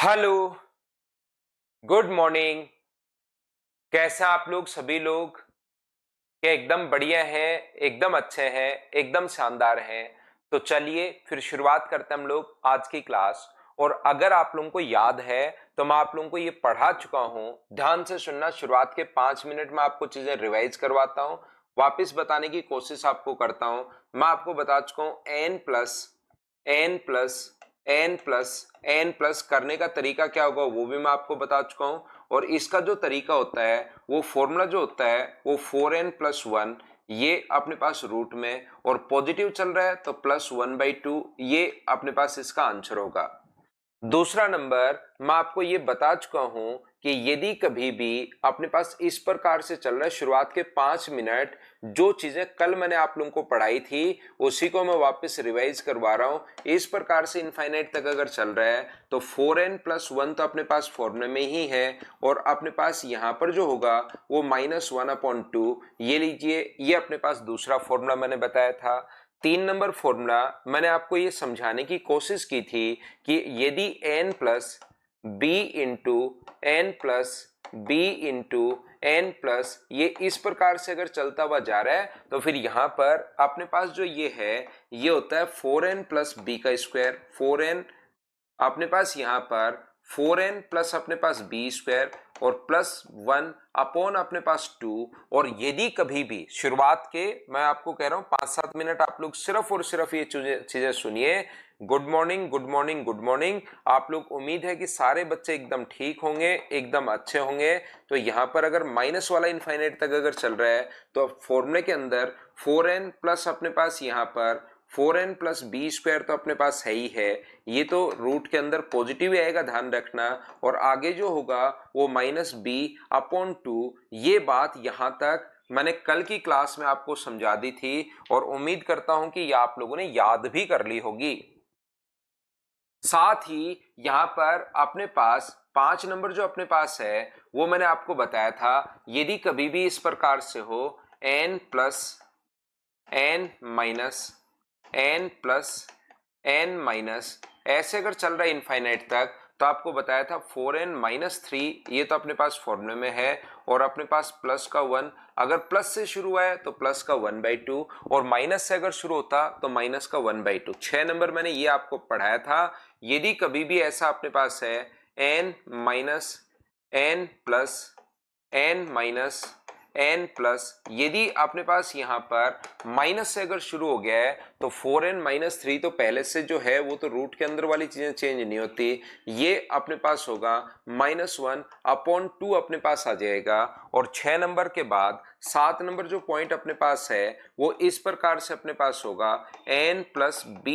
Hello, good morning. कैसे आप लोग सभी लोग? क्या एकदम बढ़िया हैं, एकदम अच्छे हैं, एकदम शानदार हैं। तो चलिए फिर शुरुआत करते हैं हम लोग आज की क्लास। और अगर आप लोगों को याद है तो मैं आप लोगों को ये पढ़ा चुका हूं। ध्यान से सुनना, शुरुआत के 5 मिनट में आपको चीजें रिवाइज करवाता हूं, वापस बताने की कोशिश आपको करता हूं। मैं आपको बता चुका हूं n प्लस करने का तरीका क्या होगा वो भी मैं आपको बता चुका हूं। और इसका जो तरीका होता है, वो फॉर्मूला जो होता है वो 4n+1, ये अपने पास रूट में, और पॉजिटिव चल रहा है तो +1/2, ये अपने पास इसका आंसर होगा। दूसरा नंबर, मैं आपको ये बता चुका हूं कि यदि कभी भी अपने पास इस प्रकार से चल रहा है, शुरुआत के 5 मिनट जो चीजें कल मैंने आप लोगों को पढ़ाई थी उसी को मैं वापस रिवाइज करवा रहा हूं। इस प्रकार से इनफाइनाइट तक अगर चल रहा है तो 4n+1 तो अपने पास फॉर्मूले में ही है, और अपने पास यहां पर जो होगा वो -1/2, ये लीजिए, ये अपने पास दूसरा फॉर्मूला मैंने बताया था। 3 नंबर फॉर्मूला मैंने आपको ये समझाने की कोशिश की थी कि यदि n+b इंटू ये इस प्रकार से अगर चलता हुआ जा रहा है तो फिर यहां पर अपने पास जो ये है ये होता है 4n+b²। 4n अपने पास यहां पर 4n प्लस अपने पास b² और +1 अपॉन अपने पास 2। और यदि कभी भी शुरुआत के, मैं आपको कह रहा हूं 5-7 मिनट आप लोग सिर्फ और सिर्फ ये चीजें सुनिए। Good morning, good morning, good morning. आप लोग, उम्मीद है कि सारे बच्चे एकदम ठीक होंगे, एकदम अच्छे होंगे। तो यहां पर अगर माइनस वाला इनफाइनाइट तक अगर चल रहा है तो फॉर्मूले के अंदर 4n प्लस अपने पास यहां पर 4n+b² तो अपने पास है ही है, ये तो रूट के अंदर पॉजिटिव ही आएगा, ध्यान रखना। और आगे जो होगा वो -b/2। ये बात यहां तक मैंने कल की क्लास में आपको समझा दी थी, और उम्मीद करता हूं कि ये आप लोगों ने याद भी कर ली होगी। साथ ही यहां पर अपने पास 5 नंबर जो अपने पास है वो मैंने आपको बताया था, यदि कभी भी इस प्रकार से हो n+n ऐसे अगर चल रहा है इनफाइनाइट तक, तो आपको बताया था 4n-3, ये तो अपने पास फॉर्मूले में है, और अपने पास प्लस का 1, अगर प्लस से शुरू है तो प्लस का 1/2, और माइनस से अगर शुरू होता तो माइनस का 1/2। 6 नंबर मैंने ये आपको पढ़ाया था। यदि कभी भी ऐसा अपने पास है n-n+n+n+, यदि अपने पास यहां पर माइनस से अगर शुरू हो गया है तो 4n-3 तो पहले से जो है वो तो रूट के अंदर वाली चीजें चेंज नहीं होती, ये अपने पास होगा -1/2 अपने पास आ जाएगा। और 6 नंबर के बाद 7 नंबर जो पॉइंट अपने पास है वो इस प्रकार से अपने पास होगा n+b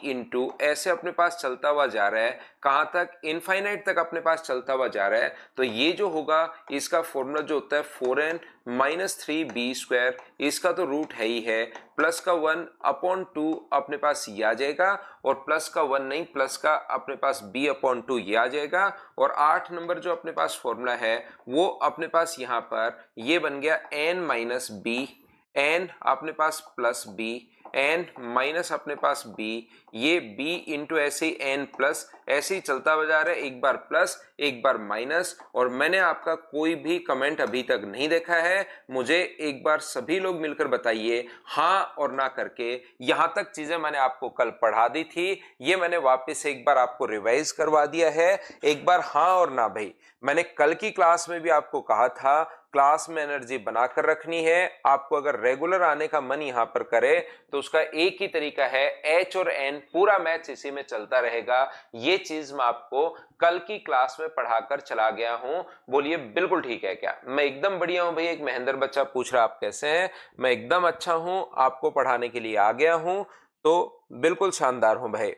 इंटू ऐसे अपने पास चलता हुआ जा रहा है, कहां तक? इनफाइनाइट तक अपने पास चलता हुआ जा रहा है। तो ये जो होगा इसका फॉर्मूला जो होता है 4n-3b², इसका तो रूट है ही है, प्लस का 1/2 अपने पास ये आ जाएगा, और प्लस का 1 नहीं, प्लस का अपने पास b/2 ये आ जाएगा। और 8 नंबर जो अपने पास फॉर्मूला है वो अपने पास यहां पर ये बन गया n-b, n अपने पास प्लस b, n माइनस अपने पास b, ये b इंटू ऐसे ही n प्लस, ऐसे ही चलता हुआ जा रहा है, एक बार प्लस एक बार माइनस। और मैंने आपका कोई भी कमेंट अभी तक नहीं देखा है, मुझे एक बार सभी लोग मिलकर बताइए हाँ और ना करके। यहां तक चीजें मैंने आपको कल पढ़ा दी थी, ये मैंने वापस एक बार आपको रिवाइज करवा दिया है। एक बार हाँ और ना भाई। मैंने कल की क्लास में भी आपको कहा था क्लास में एनर्जी बनाकर रखनी है। आपको अगर रेगुलर आने का मन यहां पर करे तो उसका एक ही तरीका है, एच और एन पूरा मैच इसी में चलता रहेगा। ये चीज मैं आपको कल की क्लास में पढ़ाकर चला गया हूं। बोलिए बिल्कुल ठीक है क्या? मैं एकदम बढ़िया हूं भाई। एक महेंद्र बच्चा पूछ रहा आप कैसे हैं? मैं एकदम अच्छा हूं, आपको पढ़ाने के लिए आ गया हूं, तो बिल्कुल शानदार हूं भाई।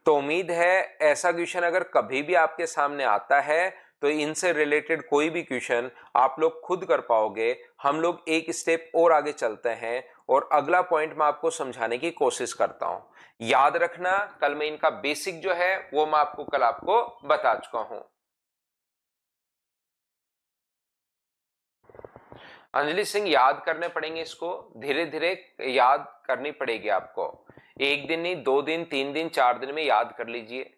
तो उम्मीद है ऐसा क्वेश्चन अगर कभी भी आपके सामने आता है तो इनसे रिलेटेड कोई भी क्वेश्चन आप लोग खुद कर पाओगे। हम लोग एक स्टेप और आगे चलते हैं और अगला पॉइंट मैं आपको समझाने की कोशिश करता हूं। याद रखना, कल मैं इनका बेसिक जो है वो मैं आपको कल बता चुका हूं। अंजलि सिंह, याद करने पड़ेंगे, इसको धीरे धीरे याद करनी पड़ेगी आपको। एक दिन नहीं, 2 दिन, 3 दिन, 4 दिन में याद कर लीजिए।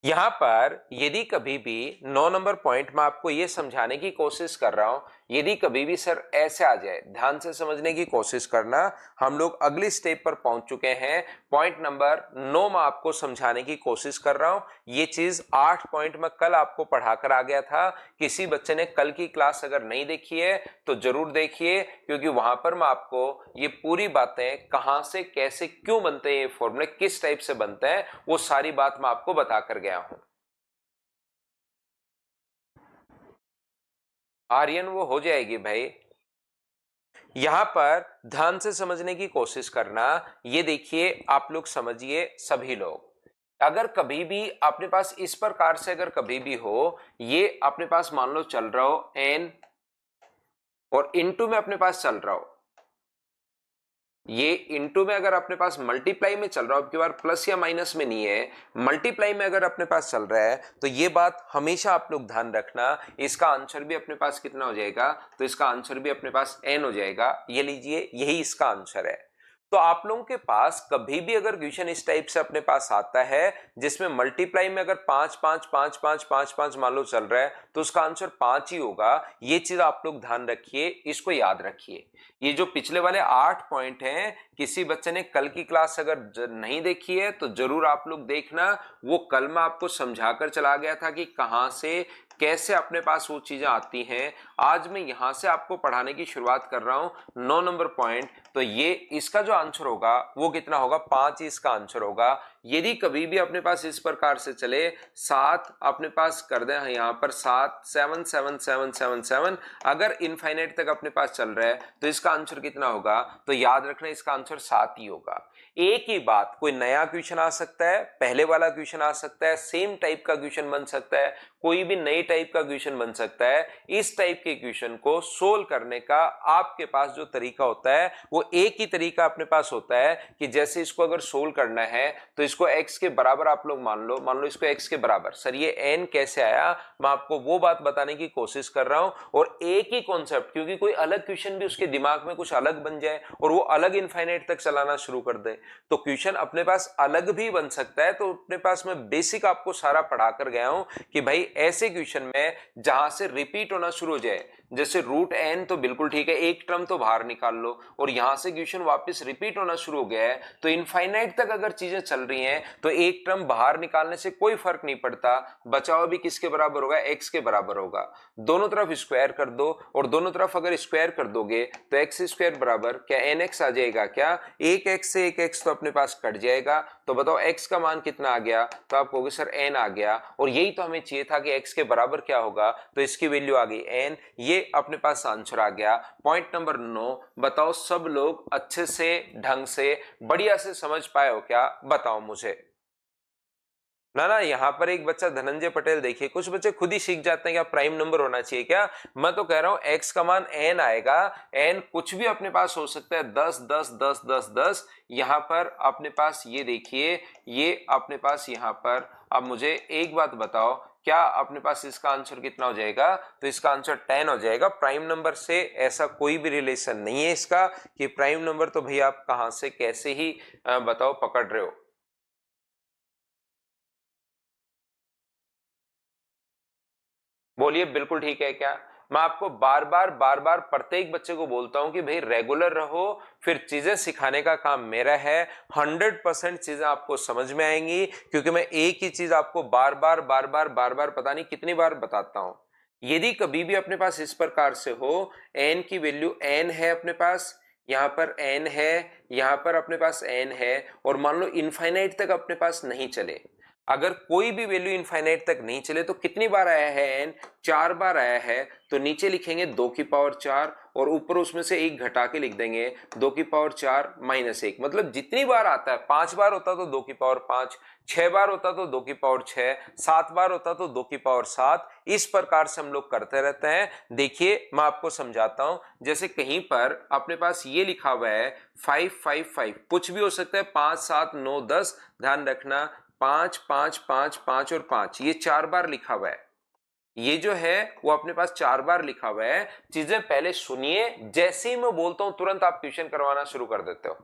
यहां पर यदि कभी भी 9 नंबर पॉइंट में आपको यह समझाने की कोशिश कर रहा हूं, यदि कभी भी सर ऐसे आ जाए, ध्यान से समझने की कोशिश करना। हम लोग अगली स्टेप पर पहुंच चुके हैं। पॉइंट नंबर 9 में आपको समझाने की कोशिश कर रहा हूं। ये चीज 8 पॉइंट में कल आपको पढ़ाकर आ गया था। किसी बच्चे ने कल की क्लास अगर नहीं देखी है तो जरूर देखिए, क्योंकि वहां पर मैं आपको ये पूरी बातें कहां से कैसे क्यों बनते हैं, ये फॉर्मूले किस टाइप से बनते हैं, वो सारी बात मैं आपको बताकर गया हूं। आर्यन, वो हो जाएगी भाई। यहां पर ध्यान से समझने की कोशिश करना। ये देखिए, आप लोग समझिए, सभी लोग, अगर कभी भी अपने पास इस प्रकार से अगर कभी भी हो, ये अपने पास मान लो चल रहा हो एन और इनटू में अपने पास चल रहा हो, ये इनटू में अगर अपने पास मल्टीप्लाई में चल रहा हो, अब की बार प्लस या माइनस में नहीं है, मल्टीप्लाई में अगर अपने पास चल रहा है, तो ये बात हमेशा आप लोग ध्यान रखना। इसका आंसर भी अपने पास कितना हो जाएगा, तो इसका आंसर भी अपने पास एन हो जाएगा। ये लीजिए, यही इसका आंसर है। तो आप लोगों के पास कभी भी अगर क्वेश्चन इस टाइप से अपने पास आता है जिसमें मल्टीप्लाई में अगर 5 5 5 5 5 5 मान लो चल रहा है, तो उसका आंसर 5 ही होगा। ये चीज आप लोग ध्यान रखिए, इसको याद रखिए। ये जो पिछले वाले 8 पॉइंट हैं, किसी बच्चे ने कल की क्लास अगर नहीं देखी है तो जरूर आप लोग देखना। वो कल मैं आपको समझाकर चला गया था कि कहां से कैसे अपने पास वो चीजें आती हैं। आज मैं यहां से आपको पढ़ाने की शुरुआत कर रहा हूं 9 नंबर पॉइंट। तो ये इसका जो आंसर होगा वो कितना होगा, 5 ही इसका आंसर होगा। यदि कभी भी अपने पास इस प्रकार से चले, 7 अपने पास कर दें यहां पर, 7 7 7 7 7 7 अगर इनफाइनाइट तक अपने पास चल रहा है तो इसका आंसर कितना होगा, तो याद रखना इसका आंसर 7 ही होगा। एक ही बात, कोई नया क्वेश्चन आ सकता है, पहले वाला क्वेश्चन आ सकता है, सेम टाइप का क्वेश्चन बन सकता है, कोई भी नई टाइप का क्वेश्चन बन सकता है। इस टाइप के क्वेश्चन को सोल्व करने का आपके पास जो तरीका होता है वो एक ही तरीका अपने पास होता है कि जैसे इसको अगर सोल्व करना है तो इसको x के बराबर आप लोग मान लो इसको x के बराबर। सर ये n कैसे आया, मैं आपको वो बात बताने की कोशिश कर रहा हूं। और एक ही कॉन्सेप्ट, क्योंकि कोई अलग क्वेश्चन भी उसके दिमाग में कुछ अलग बन जाए और वो अलग इनफाइनाइट तक चलाना शुरू कर दे, तो क्वेश्चन अपने पास अलग भी बन सकता है। तो अपने पास मैं बेसिक आपको सारा पढ़ा कर गया हूं कि भाई ऐसे क्वेश्चन में जहां से रिपीट होना शुरू हो जाए, जैसे रूट एन तो बिल्कुल ठीक है, एक टर्म तो बाहर निकाल लो, और यहां से क्वेश्चन वापस रिपीट होना शुरू हो गया है, तो इनफाइनाइट तक अगर चीजें चल रही हैं तो एक टर्म बाहर निकालने से कोई फर्क नहीं पड़ता, बचाव भी किसके बराबर होगा, एक्स के बराबर होगा। दोनों तरफ स्क्वायर कर दो, और दोनों तरफ अगर स्क्वायर कर दोगे तो एक्स स्क्वायर बराबर क्या एन एक्स आ जाएगा क्या, एक एक्स से एक एक्स तो अपने पास कट जाएगा। तो बताओ एक्स का मान कितना आ गया, तो आप कहोगे सर एन आ गया, और यही तो हमें चाहिए था कि एक्स के बराबर क्या होगा, तो इसकी वैल्यू आ गई एन। ये अपने पास आंसर आ गया। पॉइंट नंबर 9, बताओ सब लोग अच्छे से ढंग से बढ़िया से समझ पाए हो क्या, बताओ मुझे। ना यहाँ पर एक बच्चा धनंजय पटेल, देखिए कुछ बच्चे खुद ही सीख जाते हैं क्या प्राइम नंबर होना चाहिए क्या। मैं तो कह रहा हूं एक्स का मान एन आएगा, एन कुछ भी अपने पास हो सकता है, 10 10 10 10 10। यहां पर अपने पास ये देखिए, ये अपने पास यहां पर, अब मुझे एक बात बताओ, क्या अपने पास इसका आंसर कितना हो जाएगा, तो इसका आंसर 10 हो जाएगा। प्राइम नंबर से ऐसा कोई भी रिलेशन नहीं है इसका कि प्राइम नंबर तो भैया आप कहां से कैसे ही बताओ पकड़ रहे हो। बोलिए बिल्कुल ठीक है क्या। मैं आपको बार बार प्रत्येक बच्चे को बोलता हूं कि भाई रेगुलर रहो, फिर चीजें सिखाने का काम मेरा है। 100% चीजें आपको समझ में आएंगी, क्योंकि मैं एक ही चीज आपको बार बार पता नहीं कितनी बार बताता हूं। यदि कभी भी अपने पास इस प्रकार से हो, एन की वैल्यू एन है अपने पास, यहां पर एन है, यहां पर अपने पास एन है, और मान लो इनफाइनाइट तक अपने पास नहीं चले, अगर कोई भी वैल्यू इनफाइनाइट तक नहीं चले तो कितनी बार आया है एन, 4 बार आया है, तो नीचे लिखेंगे 2 की पावर 4 और ऊपर उसमें से एक घटा के लिख देंगे 2 की पावर 4 माइनस 1। मतलब जितनी बार आता है, 5 बार होता तो 2 की पावर 5, 6 बार होता तो 2 की पावर 6, 7 बार होता तो 2 की पावर 7। इस प्रकार से हम लोग करते रहते हैं। देखिए मैं आपको समझाता हूं, जैसे कहीं पर अपने पास ये लिखा हुआ है 555, कुछ भी हो सकता है, 5 7 9 10, ध्यान रखना 5 5 5 5 और 5, ये 4 बार लिखा हुआ है। ये जो है वो अपने पास 4 बार लिखा हुआ है। चीजें पहले सुनिए, जैसे ही मैं बोलता हूं तुरंत आप ट्यूशन करवाना शुरू कर देते हो।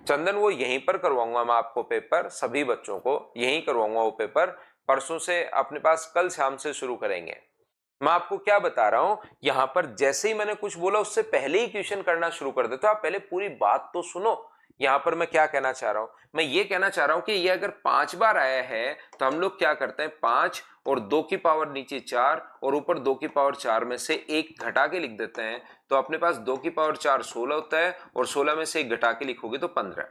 चंदन वो यहीं पर करवाऊंगा मैं आपको पेपर, सभी बच्चों को यहीं करवाऊंगा वो पेपर। परसों से अपने पास, कल शाम से शुरू करेंगे। मैं आपको क्या बता रहा हूं, यहां पर जैसे ही मैंने कुछ बोला उससे पहले ही क्वेश्चन करना शुरू कर देते हो। आप पहले पूरी बात तो सुनो। यहां पर मैं क्या कहना चाह रहा हूं, मैं ये कहना चाह रहा हूं कि ये अगर 5 बार आया है तो हम लोग क्या करते हैं, 5 और 2 की पावर नीचे 4 और ऊपर 2 की पावर 4 में से एक घटा के लिख देते हैं, तो अपने पास 2 की पावर 4 16 होता है और 16 में से एक घटा के लिखोगे तो 15।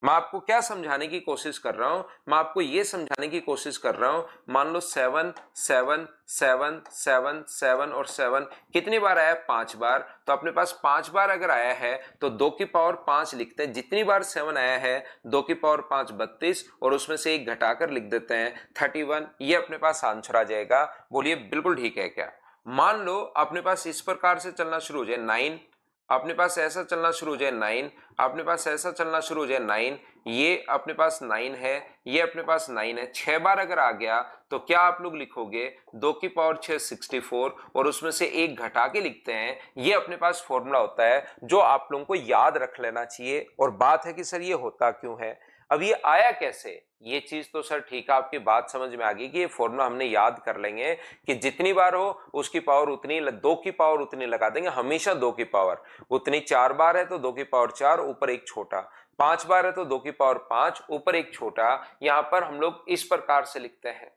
मैं आपको क्या समझाने की कोशिश कर रहा हूं, मैं आपको यह समझाने की कोशिश कर रहा हूं, मान लो 7 7 7 7 7 और 7 कितनी बार आया, 5 बार। तो अपने पास 5 बार अगर आया है तो 2 की पावर 5 लिखते हैं, जितनी बार 7 आया है 2 की पावर 5 32 और उसमें से एक घटाकर लिख देते हैं 31। ये अपने पास आंसर आ जाएगा। बोलिए बिल्कुल ठीक है क्या? मान लो अपने पास इस प्रकार से चलना शुरू हो जाए 9, अपने पास ऐसा चलना शुरू हो जाए 9, अपने पास ऐसा चलना शुरू हो जाए 9, ये अपने पास 9 है, ये अपने पास 9 है, 6 बार अगर आ गया तो क्या आप लोग लिखोगे, 2 की पावर 6 64 और उसमें से एक घटा के लिखते हैं। ये अपने पास फॉर्मूला होता है जो आप लोगों को याद रख लेना चाहिए। और बात है कि सर ये होता क्यों है, अब ये आया कैसे, ये चीज तो सर ठीक है, आपकी बात समझ में आ गई कि ये फॉर्मूला हमने याद कर लेंगे कि जितनी बार हो उसकी पावर उतनी, 2 की पावर उतनी लगा देंगे, हमेशा 2 की पावर उतनी। 4 बार है तो 2 की पावर 4 ऊपर एक छोटा, 5 बार है तो 2 की पावर 5 ऊपर एक छोटा। यहां पर हम लोग इस प्रकार से लिखते हैं।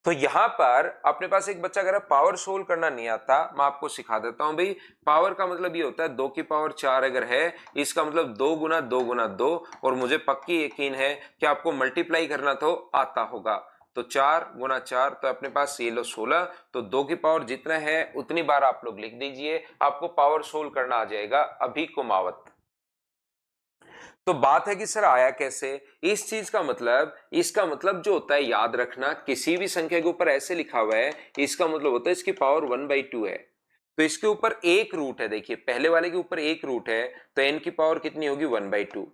तो यहां पर अपने पास एक बच्चा अगर पावर सोल्व करना नहीं आता, मैं आपको सिखा देता हूं भाई। पावर का मतलब ये होता है 2 की पावर 4 अगर है, इसका मतलब 2 गुना 2 गुना 2, और मुझे पक्की यकीन है कि आपको मल्टीप्लाई करना तो आता होगा। तो 4 गुना 4 तो अपने पास ये लो 16, तो 2 की पावर जितना है उतनी बार आप लोग लिख दीजिए, आपको पावर सोल्व करना आ जाएगा अभी कुमावत। तो बात है कि सर आया कैसे, इस चीज का मतलब, इसका मतलब जो होता है याद रखना, किसी भी संख्या के ऊपर ऐसे लिखा हुआ है, इसका मतलब होता है इसकी पावर 1/2 है। तो इसके ऊपर एक रूट है, देखिए पहले वाले के ऊपर एक रूट है, तो n की पावर कितनी होगी 1/2।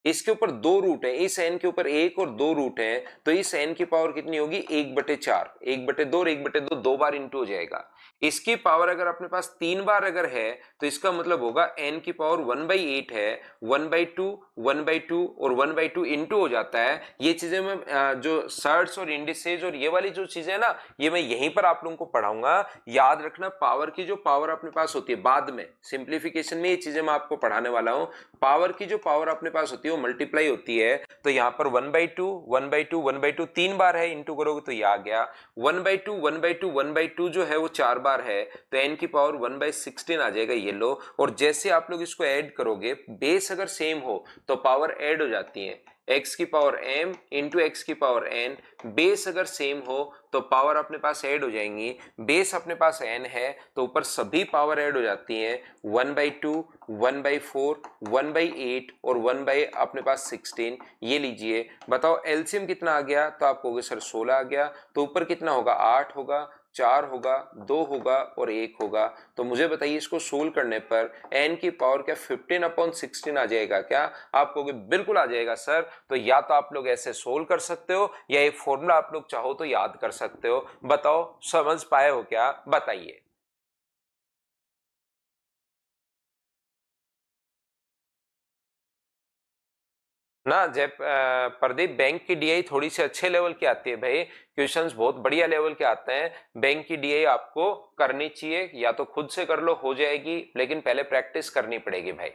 इसके ऊपर दो रूट है, इस n के ऊपर एक और दो रूट है, तो इस n की पावर कितनी होगी 1/4, 1/2 और 1/2 दो बार इंटू हो जाएगा। इसकी पावर अगर अपने पास 3 बार अगर है तो इसका मतलब होगा n की पावर 1/8 है, 1/2 1/2 और 1/2 इंटू हो जाता है। ये चीजें मैं जो सर्ट्स और इंडिसेज और ये वाली जो चीजें है ना, ये मैं यहीं पर आप लोगों को पढ़ाऊंगा। याद रखना पावर की जो पावर अपने पास होती है, बाद में सिंप्लीफिकेशन में ये चीजें मैं आपको पढ़ाने वाला हूं। पावर की जो पावर अपने पास होती है वो मल्टीप्लाई होती है। तो यहां पर 1/2 1/2 1/2 3 बार है, इंटू करोगे तो ये आ गया 1/2 1/2 1/2 जो है वो 4 बार है, तो n की पावर 1/16 आ जाएगा, ये लो। और जैसे आप लोग इसको ऐड करोगे, बेस अगर सेम हो तो पावर ऐड हो जाती है, x की पावर m इंटू एक्स की पावर n। बेस अगर सेम हो तो पावर अपने पास ऐड हो जाएंगी, बेस अपने पास n है तो ऊपर सभी पावर ऐड हो जाती हैं, 1/2 1/4 1/8 और 1 बाई अपने पास 16। ये लीजिए, बताओ एलसीएम कितना आ गया, तो आप कहोगे सर 16 आ गया, तो ऊपर कितना होगा 8 होगा, 4 होगा, 2 होगा और 1 होगा। तो मुझे बताइए इसको सोल्व करने पर n की पावर क्या 15/16 आ जाएगा क्या? आप कहोगे बिल्कुल आ जाएगा सर। तो या तो आप लोग ऐसे सोल्व कर सकते हो या एक फॉर्मूला आप लोग चाहो तो याद कर सकते हो। बताओ समझ पाए हो क्या, बताइए। ना जय प्रदीप, बैंक की डीआई थोड़ी सी अच्छे लेवल की आती है भाई, क्वेश्चंस बहुत बढ़िया लेवल के आते हैं। बैंक की डीआई आपको करनी चाहिए, या तो खुद से कर लो हो जाएगी, लेकिन पहले प्रैक्टिस करनी पड़ेगी भाई।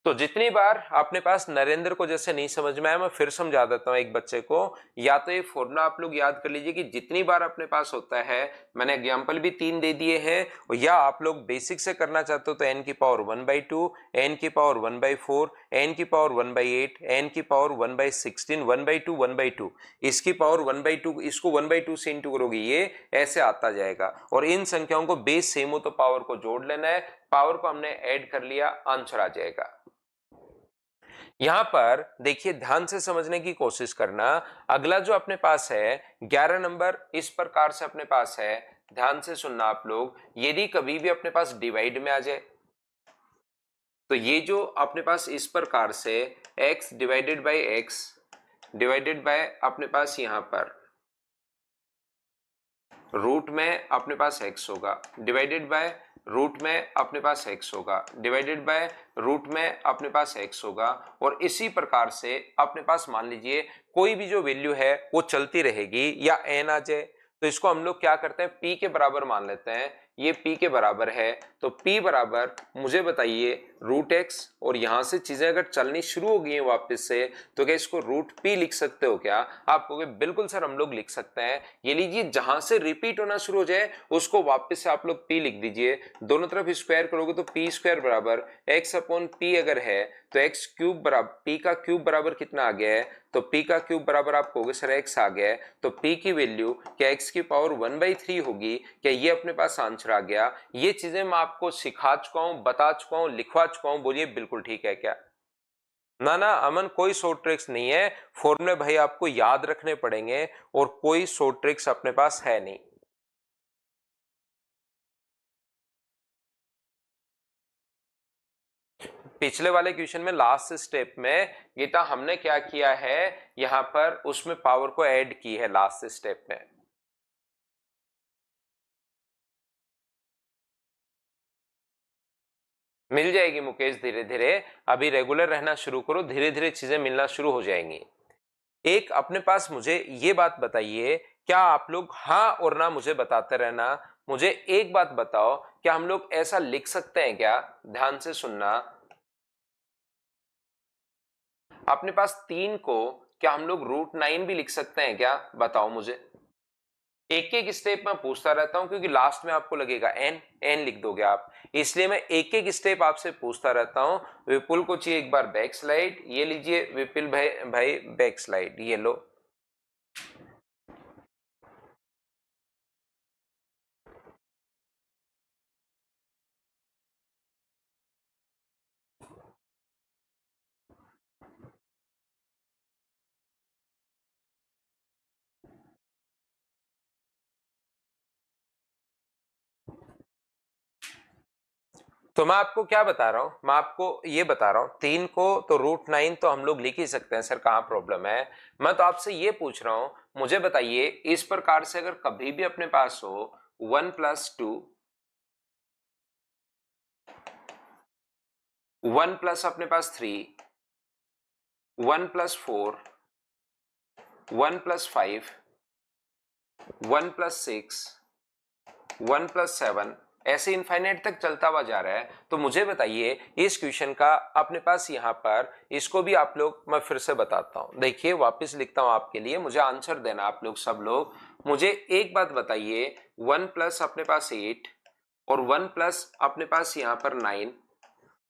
तो जितनी बार अपने पास नरेंद्र को जैसे नहीं समझ में आया, मैं फिर समझा देता हूं एक बच्चे को। या तो ये फॉर्मूला आप लोग याद कर लीजिए कि जितनी बार अपने पास होता है, मैंने एग्जांपल भी 3 दे दिए हैं, या आप लोग बेसिक से करना चाहते हो तो n की पावर 1/2, n की पावर 1/4, n की पावर 1/8, n की पावर 1/16, 1/2, 1/2, इसकी पावर 1/2, इसको 1/2 से इंटू करोगे, ये ऐसे आता जाएगा। और इन संख्याओं को बेस सेम हो तो पावर को जोड़ लेना है, पावर को हमने ऐड कर लिया, आंसर आ जाएगा। यहां पर देखिए ध्यान से समझने की कोशिश करना। अगला जो अपने पास है 11 नंबर, इस प्रकार से अपने पास है, ध्यान से सुनना आप लोग। यदि कभी भी अपने पास डिवाइड में आ जाए तो ये जो अपने पास इस प्रकार से x divided by x divided by अपने पास यहां पर रूट में अपने पास x होगा, डिवाइडेड बाय रूट में अपने पास x होगा, डिवाइडेड बाय रूट में अपने पास x होगा। और इसी प्रकार से अपने पास मान लीजिए कोई भी जो वैल्यू है वो चलती रहेगी, या n आ जाए तो इसको हम लोग क्या करते हैं, p के बराबर मान लेते हैं। ये p के बराबर है तो p बराबर मुझे बताइए रूट x, और यहां से चीजें अगर चलनी शुरू हो गई हैं वापस से तो क्या इसको रूट p लिख सकते हो क्या? आप कहोगे बिल्कुल सर हम लोग लिख सकते हैं। ये लीजिए जहां से रिपीट होना शुरू हो जाए उसको वापस से आप लोग p लिख दीजिए, दोनों तरफ स्क्वायर करोगे तो p स्क्वायर बराबर x अपॉन p अगर है तो x क्यूब बराबर p का क्यूब बराबर कितना आ गया है, तो p का क्यूब बराबर आप कहोगे सर x आ गया है, तो p की वैल्यू क्या x की पावर 1/3 होगी? क्या ये अपने पास आंसर आ गया? ये चीजें मैं आपको सिखा चुका हूं, बता चुका हूं, लिखवा चुका हूं, बोलिए बिल्कुल ठीक है क्या? ना ना अमन, कोई शॉर्ट ट्रिक्स नहीं है, फॉर्मूले भाई आपको याद रखने पड़ेंगे और कोई शॉर्ट ट्रिक्स अपने पास है नहीं। पिछले वाले क्वेश्चन में लास्ट स्टेप में गीता हमने क्या किया है, यहां पर उसमें पावर को ऐड की है लास्ट स्टेप में। मिल जाएगी मुकेश, धीरे धीरे, अभी रेगुलर रहना शुरू करो, धीरे धीरे चीजें मिलना शुरू हो जाएंगी। एक अपने पास मुझे ये बात बताइए, क्या आप लोग हाँ और ना मुझे बताते रहना। मुझे एक बात बताओ, क्या हम लोग ऐसा लिख सकते हैं क्या? ध्यान से सुनना। अपने पास 3 को क्या हम लोग √9 भी लिख सकते हैं क्या? बताओ मुझे। एक एक स्टेप में पूछता रहता हूं क्योंकि लास्ट में आपको लगेगा एन एन लिख दोगे आप, इसलिए मैं एक एक स्टेप आपसे पूछता रहता हूं। विपुल को चाहिए एक बार बैक स्लाइड, ये लीजिए विपुल भाई, बैक स्लाइड ये लो। तो मैं आपको क्या बता रहा हूं, मैं आपको ये बता रहा हूं 3 को तो √9 तो हम लोग लिख ही सकते हैं सर, कहां प्रॉब्लम है? मैं तो आपसे ये पूछ रहा हूं, मुझे बताइए इस प्रकार से अगर कभी भी अपने पास हो 1+2, 1+ अपने पास 3, 1+4, 1+5, 1+6, 1+7, ऐसे इनफाइनाइट तक चलता हुआ जा रहा है। तो मुझे बताइए इस क्वेश्चन का अपने पास यहां पर, इसको भी आप लोग, मैं फिर से बताता हूं, देखिए वापस लिखता हूं आपके लिए, मुझे आंसर देना आप लोग सब लोग। मुझे एक बात बताइए, 1+ अपने पास 8 और 1+ अपने पास यहां पर 9,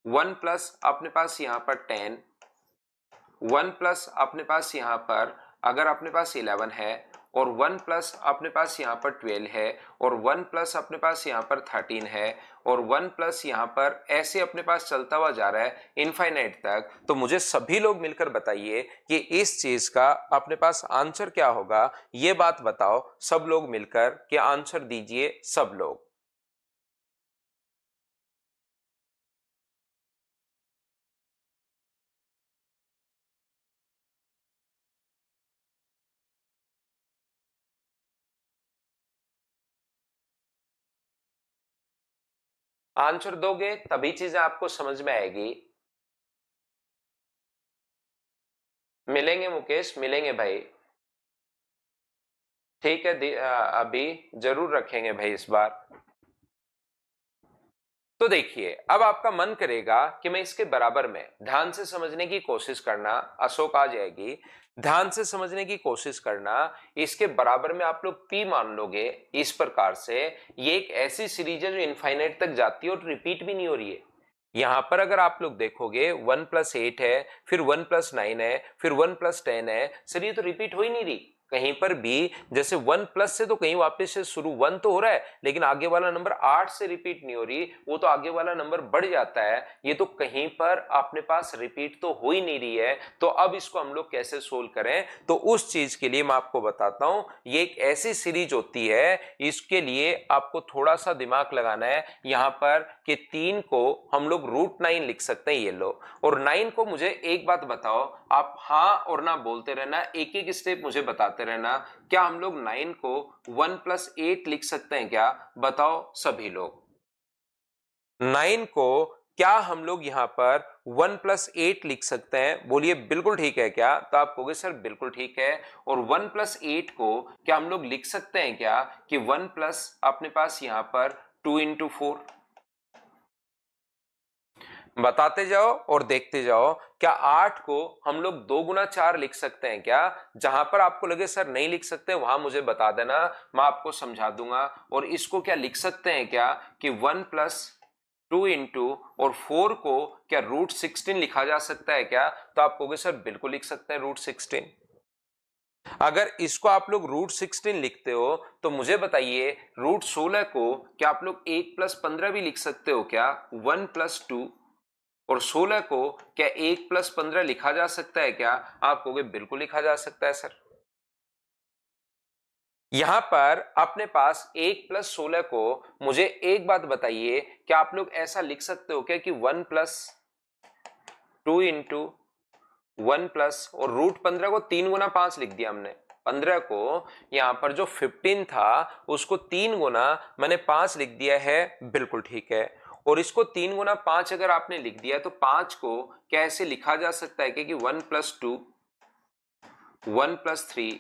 1+ अपने पास यहां पर 10, 1+ अपने पास यहां पर अगर अपने पास 11 है, और 1+ अपने पास यहां पर 12 है, और 1+ अपने पास यहां पर 13 है, और 1+ यहां पर ऐसे अपने पास चलता हुआ जा रहा है इनफाइनाइट तक। तो मुझे सभी लोग मिलकर बताइए कि इस चीज का अपने पास आंसर क्या होगा, ये बात बताओ सब लोग मिलकर, कि आंसर दीजिए सब लोग। आंसर दोगे तभी चीजें आपको समझ में आएगी। मिलेंगे मुकेश, मिलेंगे भाई, ठीक है, अभी जरूर रखेंगे भाई इस बार। तो देखिए, अब आपका मन करेगा कि मैं इसके बराबर में ध्यान से समझने की कोशिश करना, अशोक आ जाएगी, ध्यान से समझने की कोशिश करना। इसके बराबर में आप लोग p मान लोगे इस प्रकार से। ये एक ऐसी सीरीज है जो इनफाइनाइट तक जाती है और रिपीट भी नहीं हो रही है। यहां पर अगर आप लोग देखोगे 1+8 है, फिर 1+9 है, फिर 1+10 है, सर ये तो रिपीट हो ही नहीं रही कहीं पर भी। जैसे 1+ से तो कहीं वापस से शुरू 1 तो हो रहा है, लेकिन आगे वाला नंबर 8 से रिपीट नहीं हो रही, वो तो आगे वाला नंबर बढ़ जाता है। ये तो कहीं पर अपने पास रिपीट तो हो ही नहीं रही है। तो अब इसको हम लोग कैसे सोल्व करें, तो उस चीज के लिए मैं आपको बताता हूं। ये एक ऐसी सीरीज होती है, इसके लिए आपको थोड़ा सा दिमाग लगाना है यहां पर कि 3 को हम लोग √9 लिख सकते हैं, ये लो। और 9 को मुझे एक बात बताओ, आप हाँ और ना बोलते रहना, एक एक स्टेप मुझे बताते रहना। क्या हम लोग 9 को 1+8 लिख सकते हैं क्या? बताओ सभी लोग। 9 को क्या हम लोग यहां पर 1+8 लिख सकते हैं? बोलिए बिल्कुल ठीक है क्या? तो आप कहोगे सर बिल्कुल ठीक है। और 1+8 को क्या हम लोग लिख सकते हैं क्या कि 1+ अपने पास यहां पर 2×4? बताते जाओ और देखते जाओ। क्या 8 को हम लोग 2×4 लिख सकते हैं क्या? जहां पर आपको लगे सर नहीं लिख सकते वहां मुझे बता देना, मैं आपको समझा दूंगा। और इसको क्या लिख सकते हैं क्या कि 1+2 इंटू और 4 को क्या √16 लिखा जा सकता है क्या? तो आप कहोगे सर बिल्कुल लिख सकते हैं √16। अगर इसको आप लोग √16 लिखते हो तो मुझे बताइए √16 को क्या आप लोग 1+15 भी लिख सकते हो क्या? 1+2 और 16 को क्या 1+15 लिखा जा सकता है क्या? आप कहोगे बिल्कुल लिखा जा सकता है सर। यहां पर अपने पास 1+16 को मुझे एक बात बताइए, क्या आप लोग ऐसा लिख सकते हो क्या कि 1+2 इंटू 1+ और √15 को 3×5 लिख दिया हमने। 15 को यहां पर जो 15 था उसको 3 मैंने 5 लिख दिया है, बिल्कुल ठीक है। और इसको 3×5 अगर आपने लिख दिया तो 5 को कैसे लिखा जा सकता है कि 1+2 1+3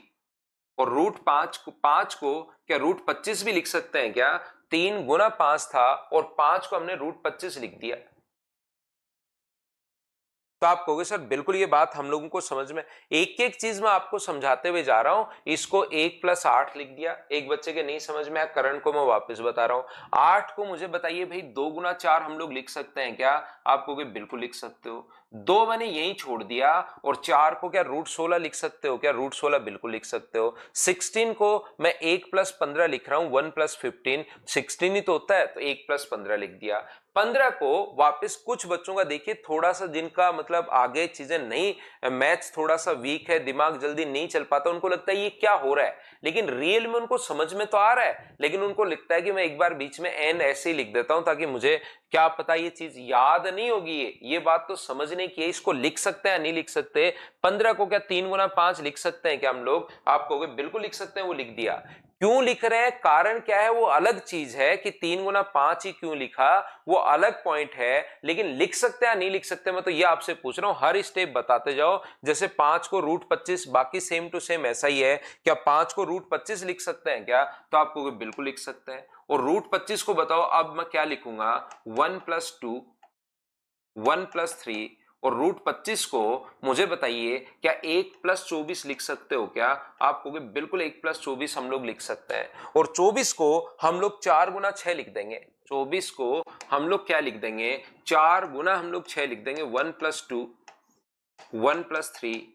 और √5 को क्या √25 भी लिख सकते हैं क्या? 3×5 था और 5 को हमने √25 लिख दिया। तो आप कहोगे सर बिल्कुल ये बात हम लोगों को समझ में, एक एक चीज मैं आपको समझाते हुए जा रहा हूं। इसको 1+8 लिख दिया, एक बच्चे के नहीं समझ में आया, करण को मैं वापस बता रहा हूं। 8 को मुझे बताइए भाई 2×4 हम लोग लिख सकते हैं क्या? आप कहोगे बिल्कुल लिख सकते हो। 2 मैंने यही छोड़ दिया। और 4 को क्या √16 लिख सकते हो क्या? √16 बिल्कुल लिख सकते हो। 16 को मैं 1+15 लिख रहा हूं, 1+15 16 ही तो होता है, तो 1+15 लिख दिया। 15 को वापस कुछ बच्चों का देखिए थोड़ा सा जिनका मतलब आगे चीजें नहीं, मैथ्स थोड़ा सा वीक है, दिमाग जल्दी नहीं चल पाता, उनको लगता है ये क्या हो रहा है, लेकिन रियल में उनको समझ में तो आ रहा है, लेकिन उनको लगता है कि मैं एक बार बीच में एन ऐसे ही लिख देता हूं ताकि मुझे क्या पता ये चीज याद नहीं होगी। ये बात तो समझने की है, इसको लिख सकते हैं नहीं लिख सकते? 15 को क्या 3×5 लिख सकते हैं क्या हम लोग? आप कहोगे बिल्कुल लिख सकते हैं, वो लिख दिया। क्यों लिख रहे हैं, कारण क्या है, वो अलग चीज है कि 3×5 ही क्यों लिखा, वो अलग पॉइंट है। लेकिन लिख सकते हैं नहीं लिख सकते, मैं तो ये आपसे पूछ रहा हूं, हर स्टेप बताते जाओ। जैसे 5 को √25, बाकी सेम टू सेम ऐसा ही है। क्या 5 को √25 लिख सकते हैं क्या? तो आपको बिल्कुल लिख सकते हैं। और √25 को बताओ अब मैं क्या लिखूंगा, 1+2 1+3 और √25 को मुझे बताइए क्या 1+24 लिख सकते हो क्या? आप कहोगे बिल्कुल 1+24 हम लोग लिख सकते हैं। और 24 को हम लोग 4×6 लिख देंगे। 24 को हम लोग क्या लिख देंगे, 4× हम लोग 6 लिख देंगे। 1+2 1+3,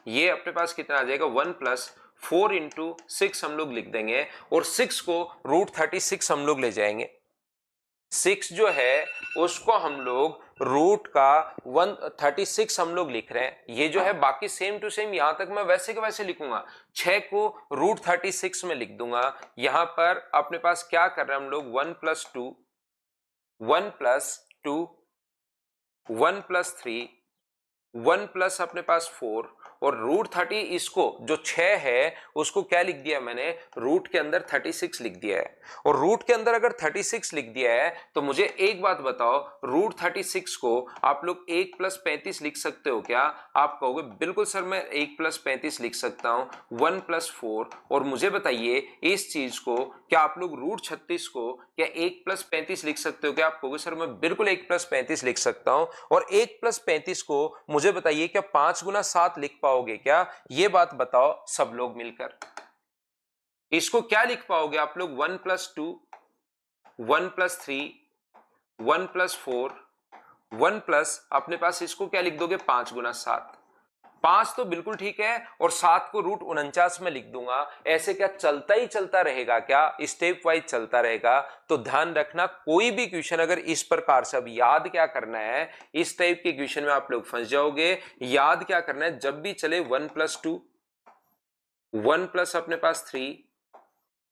ये अपने पास कितना आ जाएगा 1+4 इंटू 6 हम लोग लिख देंगे। और 6 को √36 हम लोग ले जाएंगे। 6 जो है उसको हम लोग रूट का 136 हम लोग लिख रहे हैं। ये जो है बाकी सेम टू सेम, यहां तक मैं वैसे के वैसे लिखूंगा। 6 को √36 में लिख दूंगा। यहां पर अपने पास क्या कर रहे हैं हम लोग, 1+2 1+2 1+3 1+ अपने पास 4 और √30 इसको जो 6 है उसको क्या लिख दिया मैंने, रूट के अंदर 36 लिख दिया है। और रूट के अंदर अगर 36 लिख दिया है तो मुझे एक बात बताओ, √36 को आप लोग 1 + 35 लिख सकते हो क्या? आप कहोगे बिल्कुल सर मैं 1 + 35 लिख सकता हूं, 1 + 4। और मुझे बताइए इस चीज को क्या आप लोग √36 को क्या 1 + 35 लिख सकते हो क्या? आप कहोगे सर मैं बिल्कुल 1 + 35 लिख सकता हूं। और 1 + 35 को मुझे बताइए क्या 5 × 7 लिख पाओगे क्या? ये बात बताओ सब लोग मिलकर। इसको क्या लिख पाओगे आप लोग? 1 + 2, 1 + 3, 1 + 4, 1 प्लस अपने पास इसको क्या लिख दोगे? 5 × 7। 5 तो बिल्कुल ठीक है, और 7 को √49 में लिख दूंगा। ऐसे क्या चलता ही चलता रहेगा क्या? स्टेप वाइज चलता रहेगा। तो ध्यान रखना कोई भी क्वेश्चन अगर इस प्रकार से, अब याद क्या करना है, इस टाइप के क्वेश्चन में आप लोग फंस जाओगे। याद क्या करना है, जब भी चले 1 + 2, 1 प्लस अपने पास 3,